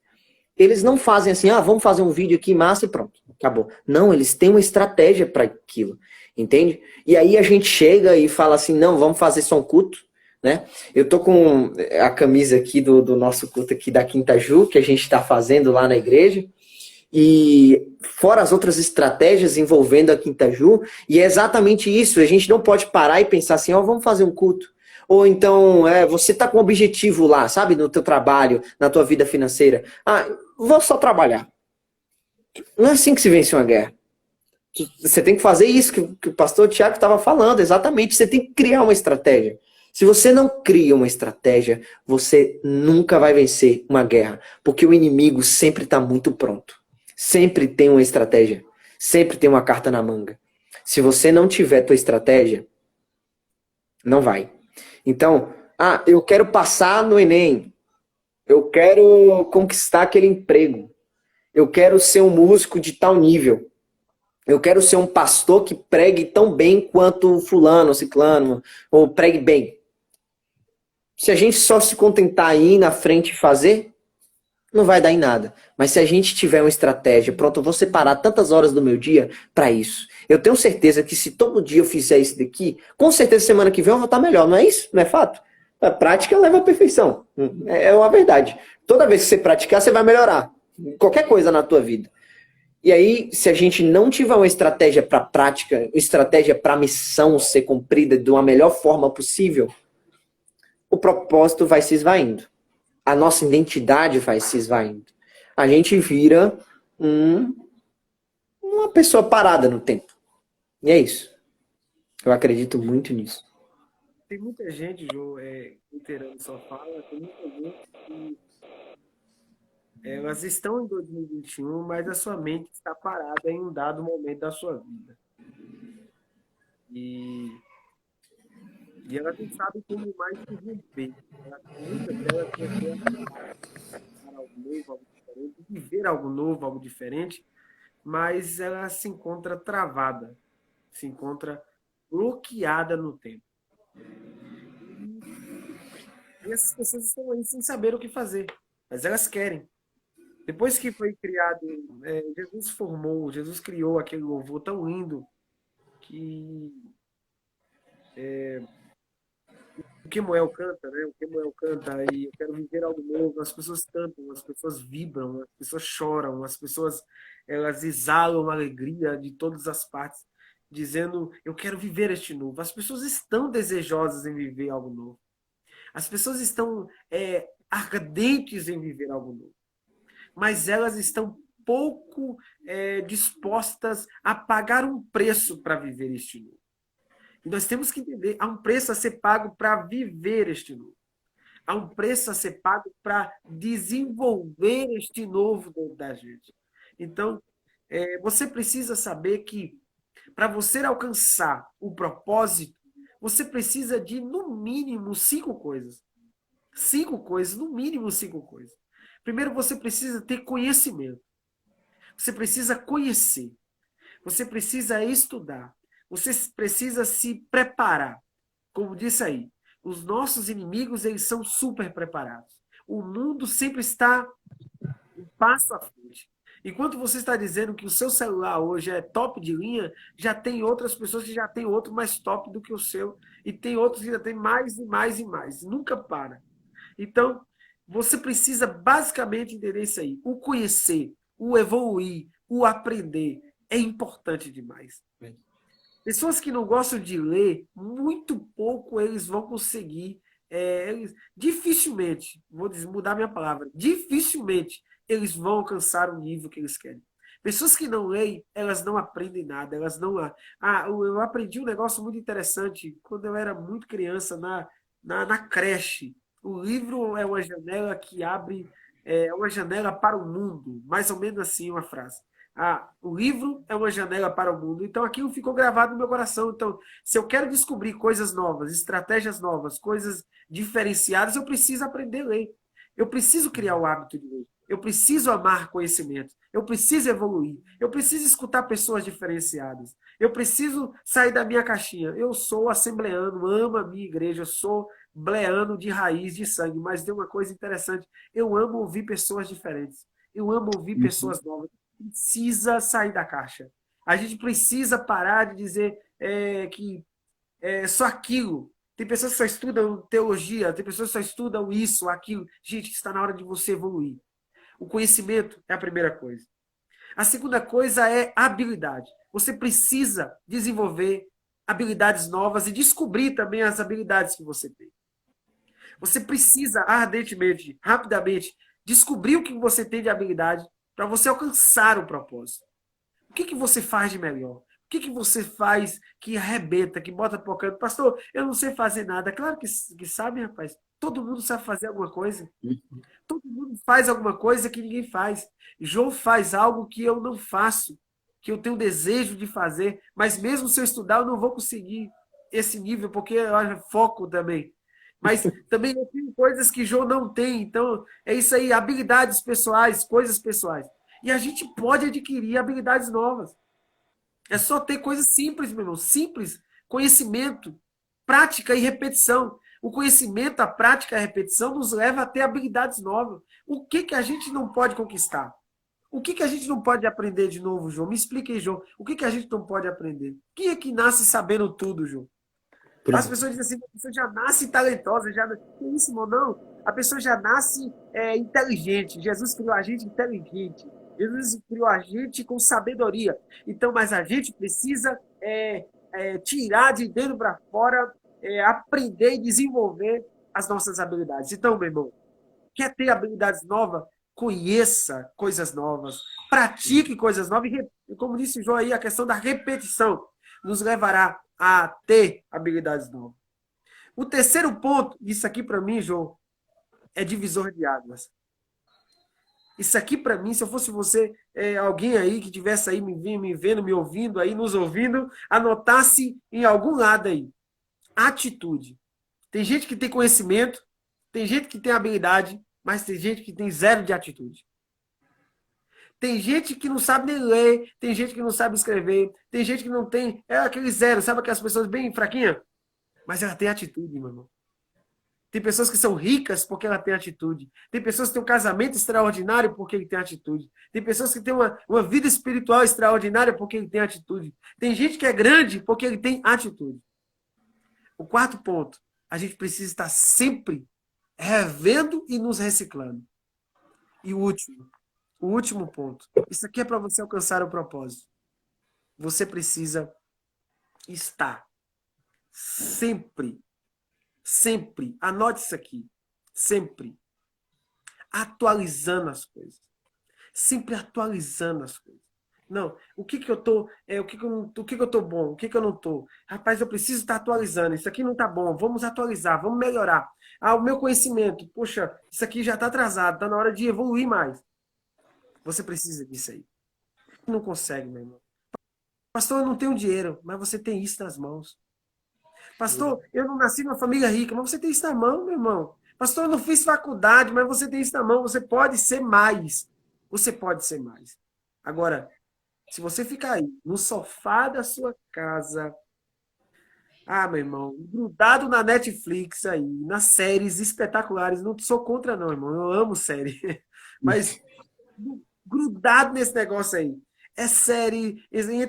eles não fazem assim, vamos fazer um vídeo aqui, massa e pronto, acabou. Não, eles têm uma estratégia para aquilo, entende? E aí a gente chega e fala assim, não, vamos fazer só um culto, né? Eu tô com a camisa aqui do nosso culto aqui da Quinta Ju, que a gente está fazendo lá na igreja, e fora as outras estratégias envolvendo a Quinta Ju, e é exatamente isso, a gente não pode parar e pensar assim, vamos fazer um culto. Ou então, você tá com um objetivo lá, sabe, no teu trabalho, na tua vida financeira. Vou só trabalhar. Não é assim que se vence uma guerra. Você tem que fazer isso que o pastor Tiago estava falando, exatamente. Você tem que criar uma estratégia. Se você não cria uma estratégia, você nunca vai vencer uma guerra. Porque o inimigo sempre está muito pronto. Sempre tem uma estratégia. Sempre tem uma carta na manga. Se você não tiver tua estratégia, não vai. Então, eu quero passar no Enem. Eu quero conquistar aquele emprego. Eu quero ser um músico de tal nível. Eu quero ser um pastor que pregue tão bem quanto fulano, ciclano, ou pregue bem. Se a gente só se contentar aí na frente e fazer, não vai dar em nada. Mas se a gente tiver uma estratégia, pronto, eu vou separar tantas horas do meu dia para isso. Eu tenho certeza que se todo dia eu fizer isso daqui, com certeza semana que vem eu vou estar melhor, não é isso? Não é fato? A prática leva à perfeição. É uma verdade. Toda vez que você praticar, você vai melhorar. Qualquer coisa na tua vida. E aí, se a gente não tiver uma estratégia para prática, uma estratégia para a missão ser cumprida de uma melhor forma possível, o propósito vai se esvaindo. A nossa identidade vai se esvaindo. A gente vira uma pessoa parada no tempo. E é isso. Eu acredito muito nisso. Tem muita gente, Jô, inteirando sua fala, tem muita gente que elas estão em 2021, mas a sua mente está parada em um dado momento da sua vida. E elas não sabem como mais se viver. Muitas delas querem algo novo, algo diferente, viver algo novo, algo diferente, mas ela se encontra travada, se encontra bloqueada no tempo. E essas pessoas estão aí sem saber o que fazer, mas elas querem. Depois que foi criado, Jesus criou aquele louvor tão lindo que o Kemuel canta, né? O Kemuel canta e eu quero viver algo novo. As pessoas cantam, as pessoas vibram, as pessoas choram, as pessoas elas exalam a alegria de todas as partes, dizendo eu quero viver este novo. As pessoas estão desejosas em viver algo novo. As pessoas estão ardentes em viver algo novo. Mas elas estão pouco dispostas a pagar um preço para viver este novo. E nós temos que entender, há um preço a ser pago para viver este novo. Há um preço a ser pago para desenvolver este novo dentro da gente. Então, você precisa saber que para você alcançar o propósito, você precisa de, no mínimo, 5 coisas. 5 coisas, no mínimo 5 coisas. Primeiro, você precisa ter conhecimento. Você precisa conhecer. Você precisa estudar. Você precisa se preparar. Como disse aí, os nossos inimigos, eles são super preparados. O mundo sempre está um passo à frente. Enquanto você está dizendo que o seu celular hoje é top de linha, já tem outras pessoas que já têm outro mais top do que o seu. E tem outros que já têm mais e mais e mais. Nunca para. Então, você precisa basicamente entender isso aí. O conhecer, o evoluir, o aprender é importante demais. Pessoas que não gostam de ler, muito pouco eles vão conseguir. Dificilmente, vou mudar minha palavra, dificilmente eles vão alcançar o nível que eles querem. Pessoas que não leem, elas não aprendem nada, elas não. Eu aprendi um negócio muito interessante quando eu era muito criança na creche. O livro é uma janela que abre, é uma janela para o mundo, mais ou menos assim uma frase. O livro é uma janela para o mundo. Então aquilo ficou gravado no meu coração. Então, se eu quero descobrir coisas novas, estratégias novas, coisas diferenciadas, eu preciso aprender a ler. Eu preciso criar o hábito de ler. Eu preciso amar conhecimento. Eu preciso evoluir. Eu preciso escutar pessoas diferenciadas. Eu preciso sair da minha caixinha. Eu sou assembleano, amo a minha igreja, eu sou bleano de raiz, de sangue, mas tem uma coisa interessante. Eu amo ouvir pessoas diferentes. Eu amo ouvir pessoas novas. Precisa sair da caixa. A gente precisa parar de dizer que é só aquilo. Tem pessoas que só estudam teologia, tem pessoas que só estudam isso, aquilo. Gente, está na hora de você evoluir. O conhecimento é a primeira coisa. A segunda coisa é habilidade. Você precisa desenvolver habilidades novas e descobrir também as habilidades que você tem. Você precisa ardentemente, rapidamente, descobrir o que você tem de habilidade para você alcançar o propósito. O que você faz de melhor? O que você faz que arrebenta, que bota para o canto? Pastor, eu não sei fazer nada. Claro que sabe, rapaz. Todo mundo sabe fazer alguma coisa. Todo mundo faz alguma coisa que ninguém faz. João faz algo que eu não faço, que eu tenho desejo de fazer, mas mesmo se eu estudar, eu não vou conseguir esse nível, porque eu acho foco também. Mas também eu tenho coisas que João não tem. Então, é isso aí, habilidades pessoais, coisas pessoais. E a gente pode adquirir habilidades novas. É só ter coisas simples, meu irmão. Simples. Conhecimento, prática e repetição. O conhecimento, a prática e a repetição nos leva a ter habilidades novas. O que a gente não pode conquistar? O que a gente não pode aprender de novo, João? Me explique aí, João. O que a gente não pode aprender? Quem é que nasce sabendo tudo, João? As pessoas dizem assim, a pessoa já nasce talentosa, já que isso, irmão? Não. A pessoa já nasce inteligente. Jesus criou a gente inteligente. Jesus criou a gente com sabedoria. Então, mas a gente precisa tirar de dentro para fora, aprender e desenvolver as nossas habilidades. Então, meu irmão, quer ter habilidades novas? Conheça coisas novas, pratique coisas novas e como disse o João aí, a questão da repetição nos levará a ter habilidades novas. O terceiro ponto, isso aqui para mim, João, é divisor de águas. Isso aqui para mim, se eu fosse você, alguém aí que tivesse aí me vendo, me ouvindo aí, nos ouvindo, anotasse em algum lado aí. Atitude. Tem gente que tem conhecimento, tem gente que tem habilidade, mas tem gente que tem zero de atitude. Tem gente que não sabe nem ler, tem gente que não sabe escrever, tem gente que não tem. É aquele zero, sabe aquelas pessoas bem fraquinhas? Mas ela tem atitude, meu irmão. Tem pessoas que são ricas porque ela tem atitude. Tem pessoas que têm um casamento extraordinário porque ele tem atitude. Tem pessoas que têm uma vida espiritual extraordinária porque ele tem atitude. Tem gente que é grande porque ele tem atitude. O quarto ponto, a gente precisa estar sempre revendo e nos reciclando. E o último ponto. Isso aqui é para você alcançar o propósito. Você precisa estar sempre, anote isso aqui, sempre atualizando as coisas. Sempre atualizando as coisas. Não, o que eu tô, o que eu tô bom, o que eu não tô. Rapaz, eu preciso estar atualizando. Isso aqui não tá bom. Vamos atualizar, vamos melhorar. O meu conhecimento, poxa, isso aqui já está atrasado, está na hora de evoluir mais. Você precisa disso aí. Não consegue, meu irmão. Pastor, eu não tenho dinheiro, mas você tem isso nas mãos. Pastor, eu não nasci numa família rica, mas você tem isso na mão, meu irmão. Pastor, eu não fiz faculdade, mas você tem isso na mão. Você pode ser mais. Você pode ser mais. Agora, se você ficar aí, no sofá da sua casa, meu irmão, grudado na Netflix aí, nas séries espetaculares, não sou contra não, irmão, eu amo série, mas grudado nesse negócio aí. É série,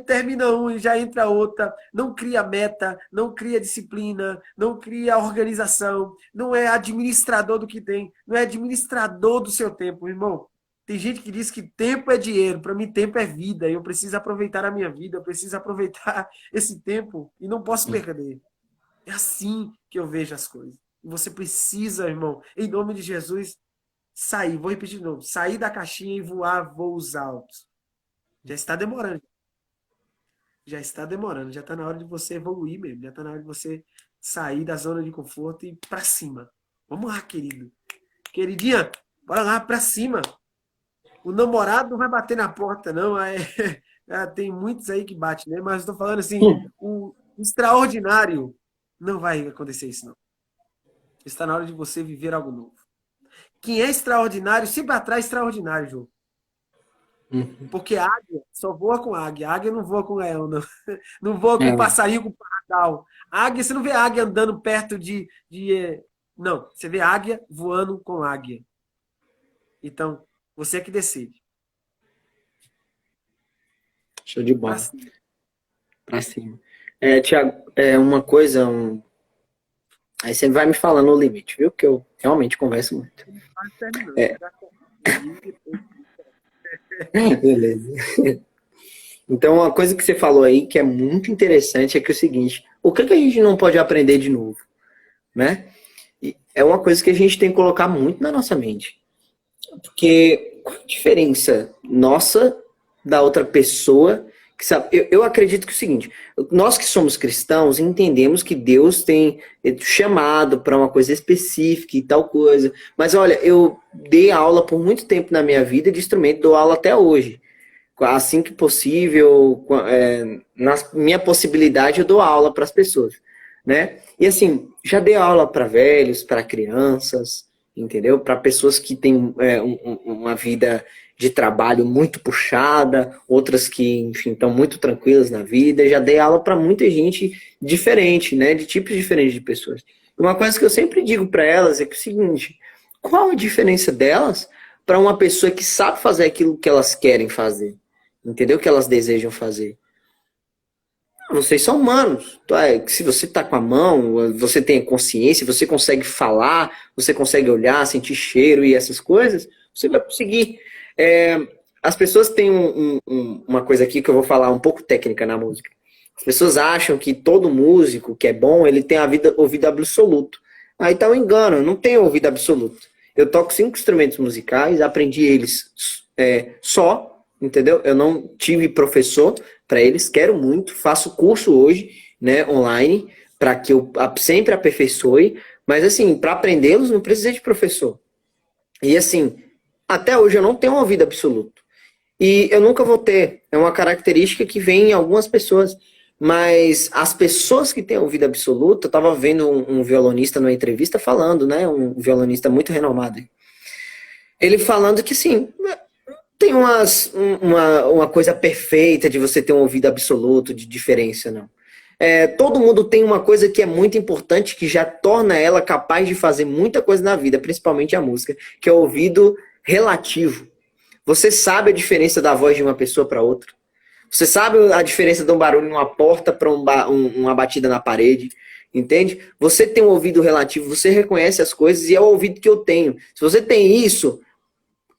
termina um e já entra outra, não cria meta, não cria disciplina, não cria organização, não é administrador do que tem, não é administrador do seu tempo, irmão. Tem gente que diz que tempo é dinheiro, para mim tempo é vida, eu preciso aproveitar a minha vida, eu preciso aproveitar esse tempo e não posso perder. É assim que eu vejo as coisas. E você precisa, irmão, em nome de Jesus, sair, vou repetir de novo, sair da caixinha e voar voos altos. Já está demorando. Já está demorando. Já está na hora de você evoluir mesmo. Já está na hora de você sair da zona de conforto e ir para cima. Vamos lá, querido. Queridinha, bora lá pra cima. O namorado não vai bater na porta, não. Tem muitos aí que batem, né? Mas eu tô falando assim, o extraordinário não vai acontecer isso, não. Está na hora de você viver algo novo. Quem é extraordinário sempre atrai extraordinário, João. Porque a águia só voa com águia. A águia não voa com leão, não. Não voa com passarinho, com pardal. A águia, você não vê a águia andando perto Não, você vê a águia voando com águia. Então, você é que decide. Show de bola. Pra cima. Thiago, uma coisa. Aí você vai me falando o limite, viu? Que eu realmente converso muito. Beleza. Então, uma coisa que você falou aí que é muito interessante é que é o seguinte: o que a gente não pode aprender de novo? Né? E é uma coisa que a gente tem que colocar muito na nossa mente. Porque qual a diferença nossa da outra pessoa? Que sabe, eu acredito que é o seguinte: nós que somos cristãos entendemos que Deus tem chamado para uma coisa específica e tal coisa. Mas olha, eu dei aula por muito tempo na minha vida de instrumento, dou aula até hoje. Assim que possível, na minha possibilidade, eu dou aula para as pessoas, né? E assim, já dei aula para velhos, para crianças, entendeu? Para pessoas que têm uma vida de trabalho muito puxada, outras que, enfim, estão muito tranquilas na vida. Já dei aula para muita gente diferente, né? De tipos diferentes de pessoas. Uma coisa que eu sempre digo para elas é que é o seguinte: qual a diferença delas para uma pessoa que sabe fazer aquilo que elas querem fazer? Entendeu? Que elas desejam fazer. Vocês são humanos. Se você está com a mão, você tem consciência, você consegue falar, você consegue olhar, sentir cheiro e essas coisas, você vai conseguir. As pessoas têm uma coisa aqui que eu vou falar um pouco técnica na música. As pessoas acham que todo músico que é bom, ele tem ouvido absoluto. Aí tá um engano, não tem ouvido absoluto. Eu toco 5 instrumentos musicais, aprendi eles só. Entendeu? Eu não tive professor para eles, quero muito, faço curso hoje, né, online, para que eu sempre aperfeiçoe, mas assim, para aprendê-los não precisa de professor. E assim, até hoje eu não tenho um ouvido absoluto. E eu nunca vou ter, é uma característica que vem em algumas pessoas, mas as pessoas que têm ouvido absoluto, eu estava vendo um violonista numa entrevista falando, né, um violonista muito renomado. Ele falando que assim, tem uma coisa perfeita de você ter um ouvido absoluto, de diferença, não. Todo mundo tem uma coisa que é muito importante, que já torna ela capaz de fazer muita coisa na vida, principalmente a música, que é o ouvido relativo. Você sabe a diferença da voz de uma pessoa para outra. Você sabe a diferença de um barulho numa porta para uma batida na parede. Entende? Você tem um ouvido relativo, você reconhece as coisas e é o ouvido que eu tenho. Se você tem isso,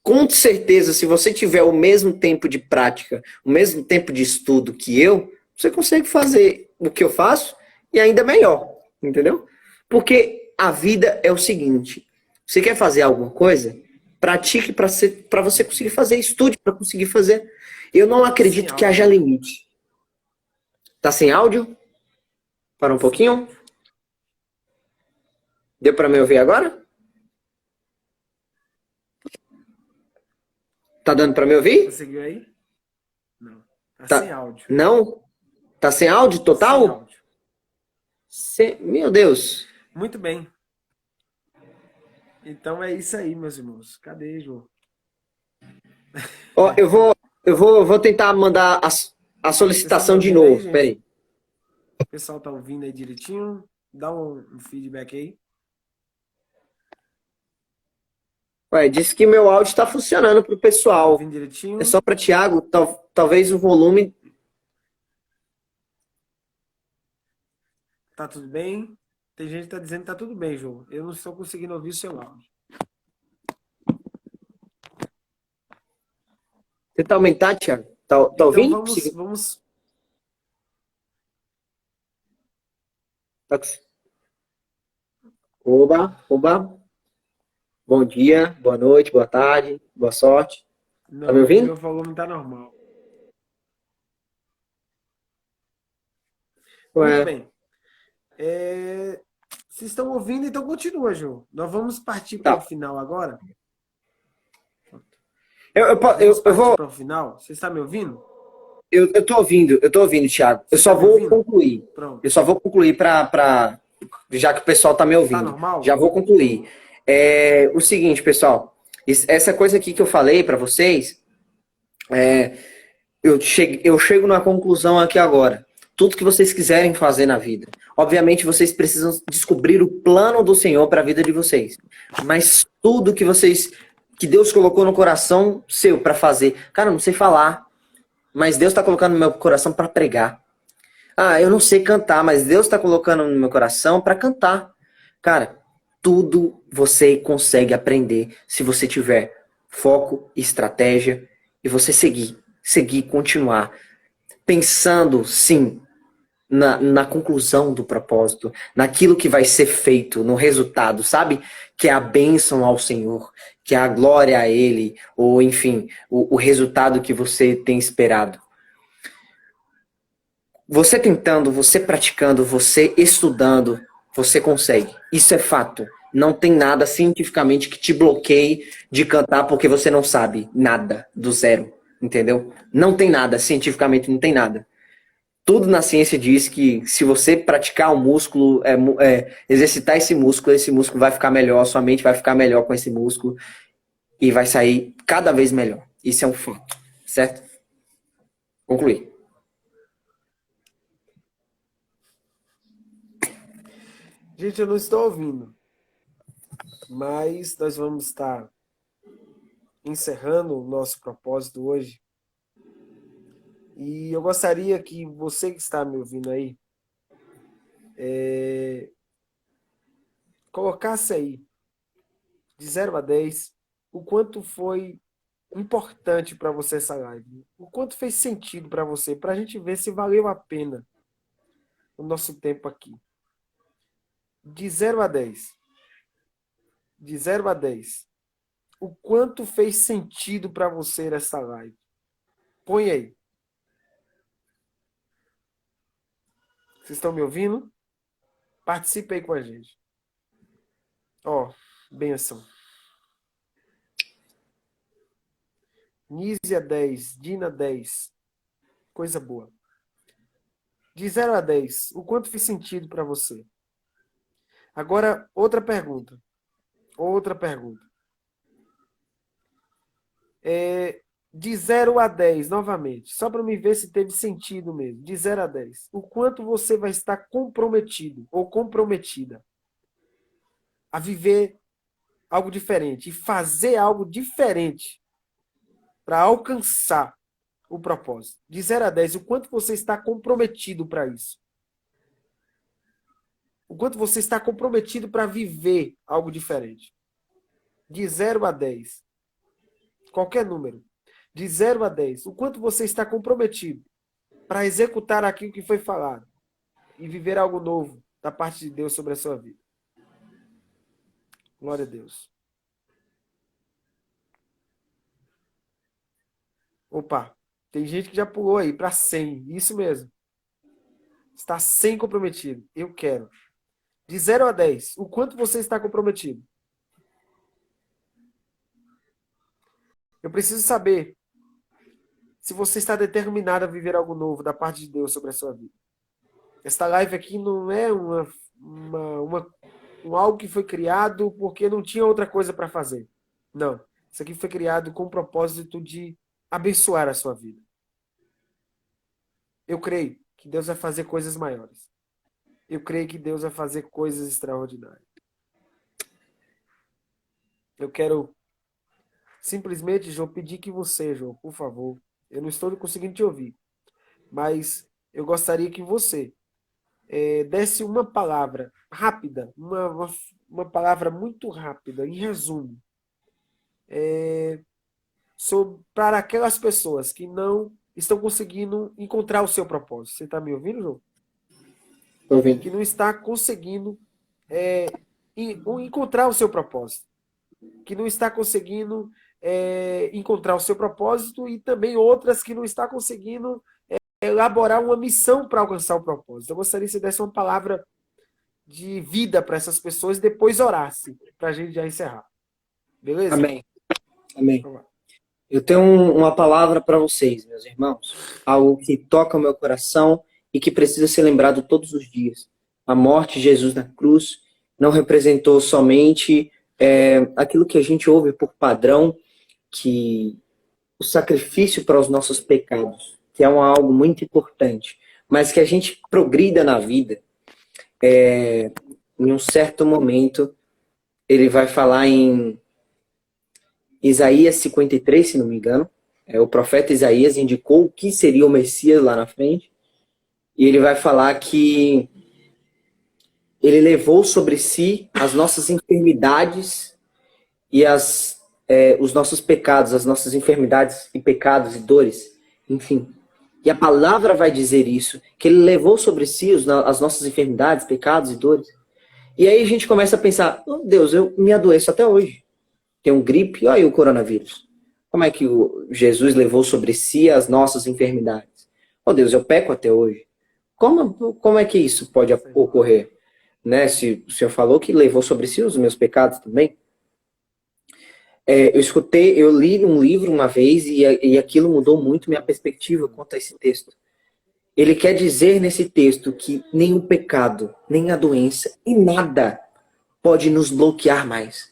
com certeza, se você tiver o mesmo tempo de prática, o mesmo tempo de estudo que eu, você consegue fazer o que eu faço e ainda melhor, entendeu? Porque a vida é o seguinte: você quer fazer alguma coisa? Pratique para você conseguir fazer, estude para conseguir fazer. Eu não acredito que haja limite. Tá sem áudio? Para um pouquinho. Deu para me ouvir agora? Tá dando para me ouvir? Conseguiu aí? Não. Tá sem áudio. Não? Tá sem áudio total? Sem áudio. Meu Deus. Muito bem. Então é isso aí, meus irmãos. Cadê, João? Ó, eu vou tentar mandar a solicitação de novo. Pera aí. O pessoal tá ouvindo aí direitinho? Dá um feedback aí. Ué, disse que meu áudio está funcionando pro pessoal. Ouvindo direitinho? É só para Thiago, talvez o volume. Tá tudo bem? Tem gente que tá dizendo que tá tudo bem, João. Eu não estou conseguindo ouvir o seu áudio. Tenta aumentar, Thiago. Tá Então ouvindo? Vamos. Oba. Bom dia, boa noite, boa tarde, boa sorte. Não, tá me ouvindo? Meu volume tá normal. Muito bem. Vocês estão ouvindo, então continua, João. Nós vamos partir Tá. para o final agora. Eu Vamos partir vou. para o final. Você está me ouvindo? Eu tô ouvindo, Thiago. Eu Você só tá me vou ouvindo? concluir. Pronto. Eu só vou concluir já que o pessoal tá me Tá ouvindo. normal? Já vou concluir. O seguinte, pessoal. Essa coisa aqui que eu falei para vocês, eu chego na conclusão aqui agora. Tudo que vocês quiserem fazer na vida. Obviamente, vocês precisam descobrir o plano do Senhor para a vida de vocês. Mas tudo que Deus colocou no coração seu para fazer. Cara, eu não sei falar, mas Deus está colocando no meu coração para pregar. Ah, eu não sei cantar, mas Deus está colocando no meu coração para cantar. Cara, tudo você consegue aprender se você tiver foco, estratégia e você seguir, continuar. Pensando, sim, na conclusão do propósito, naquilo que vai ser feito, no resultado, sabe? Que é a bênção ao Senhor, que é a glória a Ele, ou enfim, o resultado que você tem esperado. Você tentando, você praticando, você estudando, você consegue. Isso é fato. Não tem nada cientificamente que te bloqueie de cantar porque você não sabe nada do zero, entendeu? Não tem nada, cientificamente não tem nada. Tudo na ciência diz que se você praticar um músculo, exercitar esse músculo vai ficar melhor, sua mente vai ficar melhor com esse músculo e vai sair cada vez melhor. Isso é um fato, certo? Concluí. Gente, eu não estou ouvindo. Mas nós vamos estar encerrando o nosso propósito hoje. E eu gostaria que você que está me ouvindo aí, colocasse aí, de 0 a 10, o quanto foi importante para você essa live. O quanto fez sentido para você, para a gente ver se valeu a pena o nosso tempo aqui. De 0 a 10. De 0 a 10. O quanto fez sentido para você essa live? Põe aí. Vocês estão me ouvindo? Participe aí com a gente. Ó, benção. Nízia 10, Dina 10. Coisa boa. De 0 a 10, o quanto fez sentido para você? Agora, outra pergunta. De 0 a 10, novamente, só para me ver se teve sentido mesmo. De 0 a 10, o quanto você vai estar comprometido ou comprometida a viver algo diferente e fazer algo diferente para alcançar o propósito. De 0 a 10, o quanto você está comprometido para isso? O quanto você está comprometido para viver algo diferente? De 0 a 10. Qualquer número. De 0 a 10. O quanto você está comprometido para executar aquilo que foi falado e viver algo novo da parte de Deus sobre a sua vida? Glória a Deus. Opa, tem gente que já pulou aí para 100. Isso mesmo. Está 100 comprometido. Eu quero. De 0 a 10, o quanto você está comprometido? Eu preciso saber se você está determinado a viver algo novo da parte de Deus sobre a sua vida. Esta live aqui não é algo que foi criado porque não tinha outra coisa para fazer. Não. Isso aqui foi criado com o propósito de abençoar a sua vida. Eu creio que Deus vai fazer coisas maiores. Eu creio que Deus vai fazer coisas extraordinárias. Eu quero simplesmente, João, pedir que você, João, por favor, eu não estou conseguindo te ouvir, mas eu gostaria que você desse uma palavra rápida, uma palavra muito rápida, em resumo, para aquelas pessoas que não estão conseguindo encontrar o seu propósito. Você está me ouvindo, João? Tô ouvindo. Que não está conseguindo encontrar o seu propósito. Que não está conseguindo encontrar o seu propósito e também outras que não está conseguindo elaborar uma missão para alcançar o propósito. Eu gostaria que você desse uma palavra de vida para essas pessoas e depois orasse, para a gente já encerrar. Beleza? Amém. Amém. Vamos lá. Eu tenho uma palavra para vocês, meus irmãos. Algo que toca o meu coração e que precisa ser lembrado todos os dias. A morte de Jesus na cruz não representou somente aquilo que a gente ouve por padrão, que o sacrifício para os nossos pecados, que é algo muito importante, mas que a gente progrida na vida. Em um certo momento, ele vai falar em Isaías 53, se não me engano. O profeta Isaías indicou o que seria o Messias lá na frente. E ele vai falar que ele levou sobre si as nossas enfermidades e os nossos pecados, as nossas enfermidades e pecados e dores, enfim. E a palavra vai dizer isso, que ele levou sobre si as nossas enfermidades, pecados e dores. E aí a gente começa a pensar, oh, Deus, eu me adoeço até hoje. Tenho gripe, olha aí o coronavírus. Como é que Jesus levou sobre si as nossas enfermidades? Oh Deus, eu peco até hoje. Como é que isso pode ocorrer? Né? Se o Senhor falou que levou sobre si os meus pecados também. Eu li um livro uma vez e aquilo mudou muito minha perspectiva quanto a esse texto. Ele quer dizer nesse texto que nem o pecado, nem a doença e nada pode nos bloquear mais.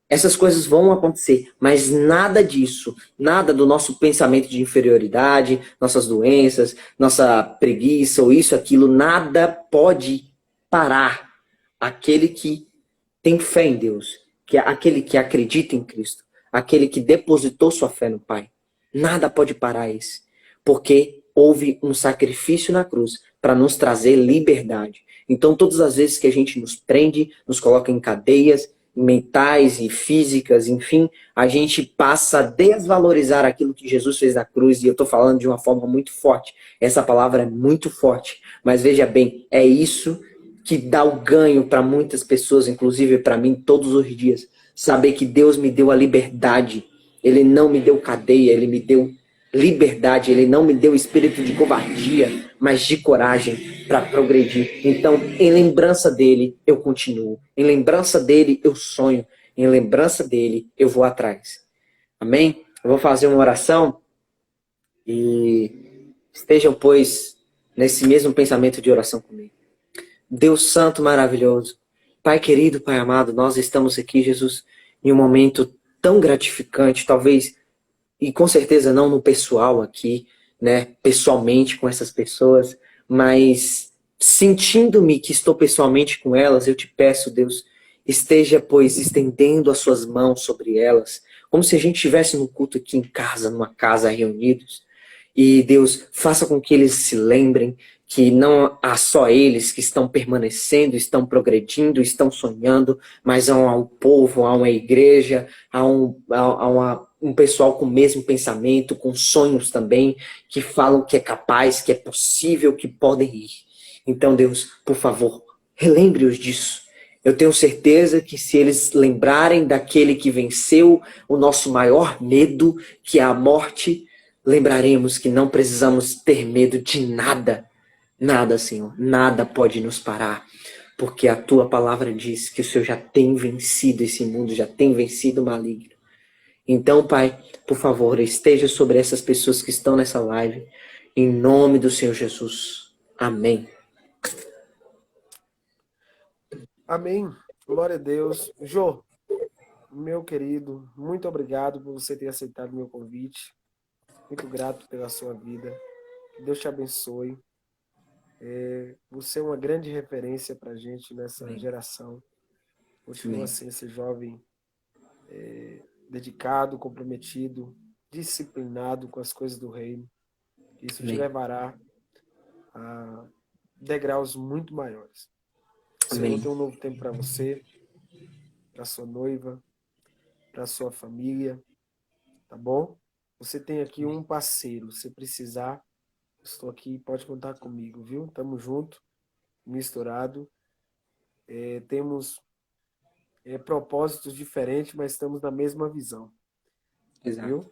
Essas coisas vão acontecer, mas nada disso, nada do nosso pensamento de inferioridade, nossas doenças, nossa preguiça ou isso, aquilo, nada pode parar aquele que tem fé em Deus, que é aquele que acredita em Cristo, aquele que depositou sua fé no Pai. Nada pode parar isso, porque houve um sacrifício na cruz para nos trazer liberdade. Então, todas as vezes que a gente nos prende, nos coloca em cadeias mentais e físicas, enfim, a gente passa a desvalorizar aquilo que Jesus fez na cruz, e eu estou falando de uma forma muito forte. Essa palavra é muito forte, mas veja bem, é isso que dá o ganho para muitas pessoas, inclusive para mim, todos os dias. Saber que Deus me deu a liberdade. Ele não me deu cadeia, Ele me deu liberdade. Ele não me deu espírito de covardia, mas de coragem para progredir. Então, em lembrança dele, eu continuo. Em lembrança dele, eu sonho. Em lembrança dele, eu vou atrás. Amém? Eu vou fazer uma oração e estejam, pois, nesse mesmo pensamento de oração comigo. Deus Santo, maravilhoso, Pai querido, Pai amado, nós estamos aqui, Jesus, em um momento tão gratificante, talvez, e com certeza não no pessoal aqui, né, pessoalmente com essas pessoas, mas sentindo-me que estou pessoalmente com elas, eu te peço, Deus, esteja, pois, estendendo as suas mãos sobre elas, como se a gente estivesse no culto aqui em casa, numa casa reunidos. E Deus, faça com que eles se lembrem que não há só eles que estão permanecendo, estão progredindo, estão sonhando, mas há um povo, há uma igreja, há um pessoal com o mesmo pensamento, com sonhos também, que falam que é capaz, que é possível, que podem ir. Então, Deus, por favor, relembre-os disso. Eu tenho certeza que se eles lembrarem daquele que venceu o nosso maior medo, que é a morte, lembraremos que não precisamos ter medo de nada. Nada, Senhor. Nada pode nos parar. Porque a tua palavra diz que o Senhor já tem vencido esse mundo, já tem vencido o maligno. Então, Pai, por favor, esteja sobre essas pessoas que estão nessa live. Em nome do Senhor Jesus. Amém. Amém. Glória a Deus. Jô, meu querido, muito obrigado por você ter aceitado o meu convite. Muito grato pela sua vida. Que Deus te abençoe. Você é uma grande referência para a gente nessa Amém. geração. Continua Amém. assim, esse jovem dedicado, comprometido, disciplinado com as coisas do reino. Isso te Amém. levará a degraus muito maiores. O Senhor Amém. tem um novo tempo para você, para sua noiva, para sua família, tá bom? Você tem aqui um parceiro, se precisar, estou aqui, pode contar comigo, viu? Tamo junto, misturado. Temos propósitos diferentes, mas estamos na mesma visão, Exato. viu?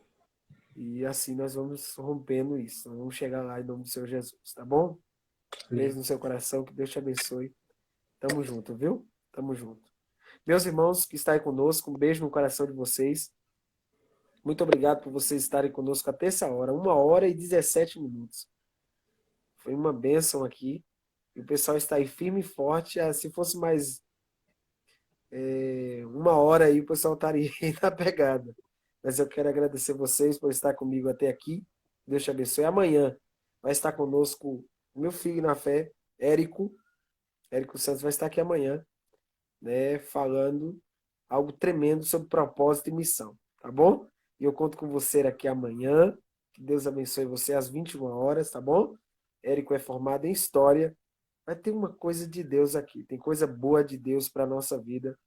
E assim nós vamos rompendo isso. Nós vamos chegar lá em nome do Senhor Jesus, tá bom? Amém. Beijo no seu coração, que Deus te abençoe. Tamo junto, viu? Tamo junto. Meus irmãos que estão aí conosco, um beijo no coração de vocês. Muito obrigado por vocês estarem conosco até essa hora, 1h17. Foi uma bênção aqui. E o pessoal está aí firme e forte. Se fosse mais 1 hora aí, o pessoal estaria aí na pegada. Mas eu quero agradecer vocês por estar comigo até aqui. Deus te abençoe. Amanhã vai estar conosco o meu filho na fé, Érico. Érico Santos vai estar aqui amanhã, né, falando algo tremendo sobre propósito e missão, tá bom? E eu conto com você aqui amanhã. Que Deus abençoe você às 21 horas, tá bom? Érico é formado em História. Vai ter uma coisa de Deus aqui. Tem coisa boa de Deus para a nossa vida.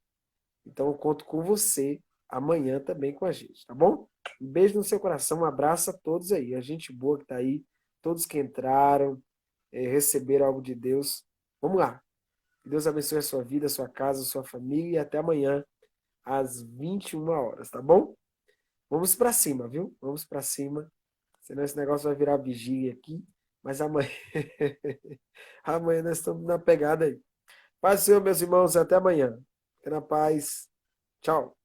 Então eu conto com você amanhã também com a gente, tá bom? Um beijo no seu coração, um abraço a todos aí. A gente boa que tá aí, todos que entraram, receberam algo de Deus. Vamos lá. Que Deus abençoe a sua vida, a sua casa, a sua família e até amanhã às 21 horas, tá bom? Vamos para cima, viu? Vamos para cima. Senão esse negócio vai virar vigília aqui. Mas amanhã, amanhã nós estamos na pegada aí. Paz do Senhor, meus irmãos. Até amanhã. Fique na paz. Tchau.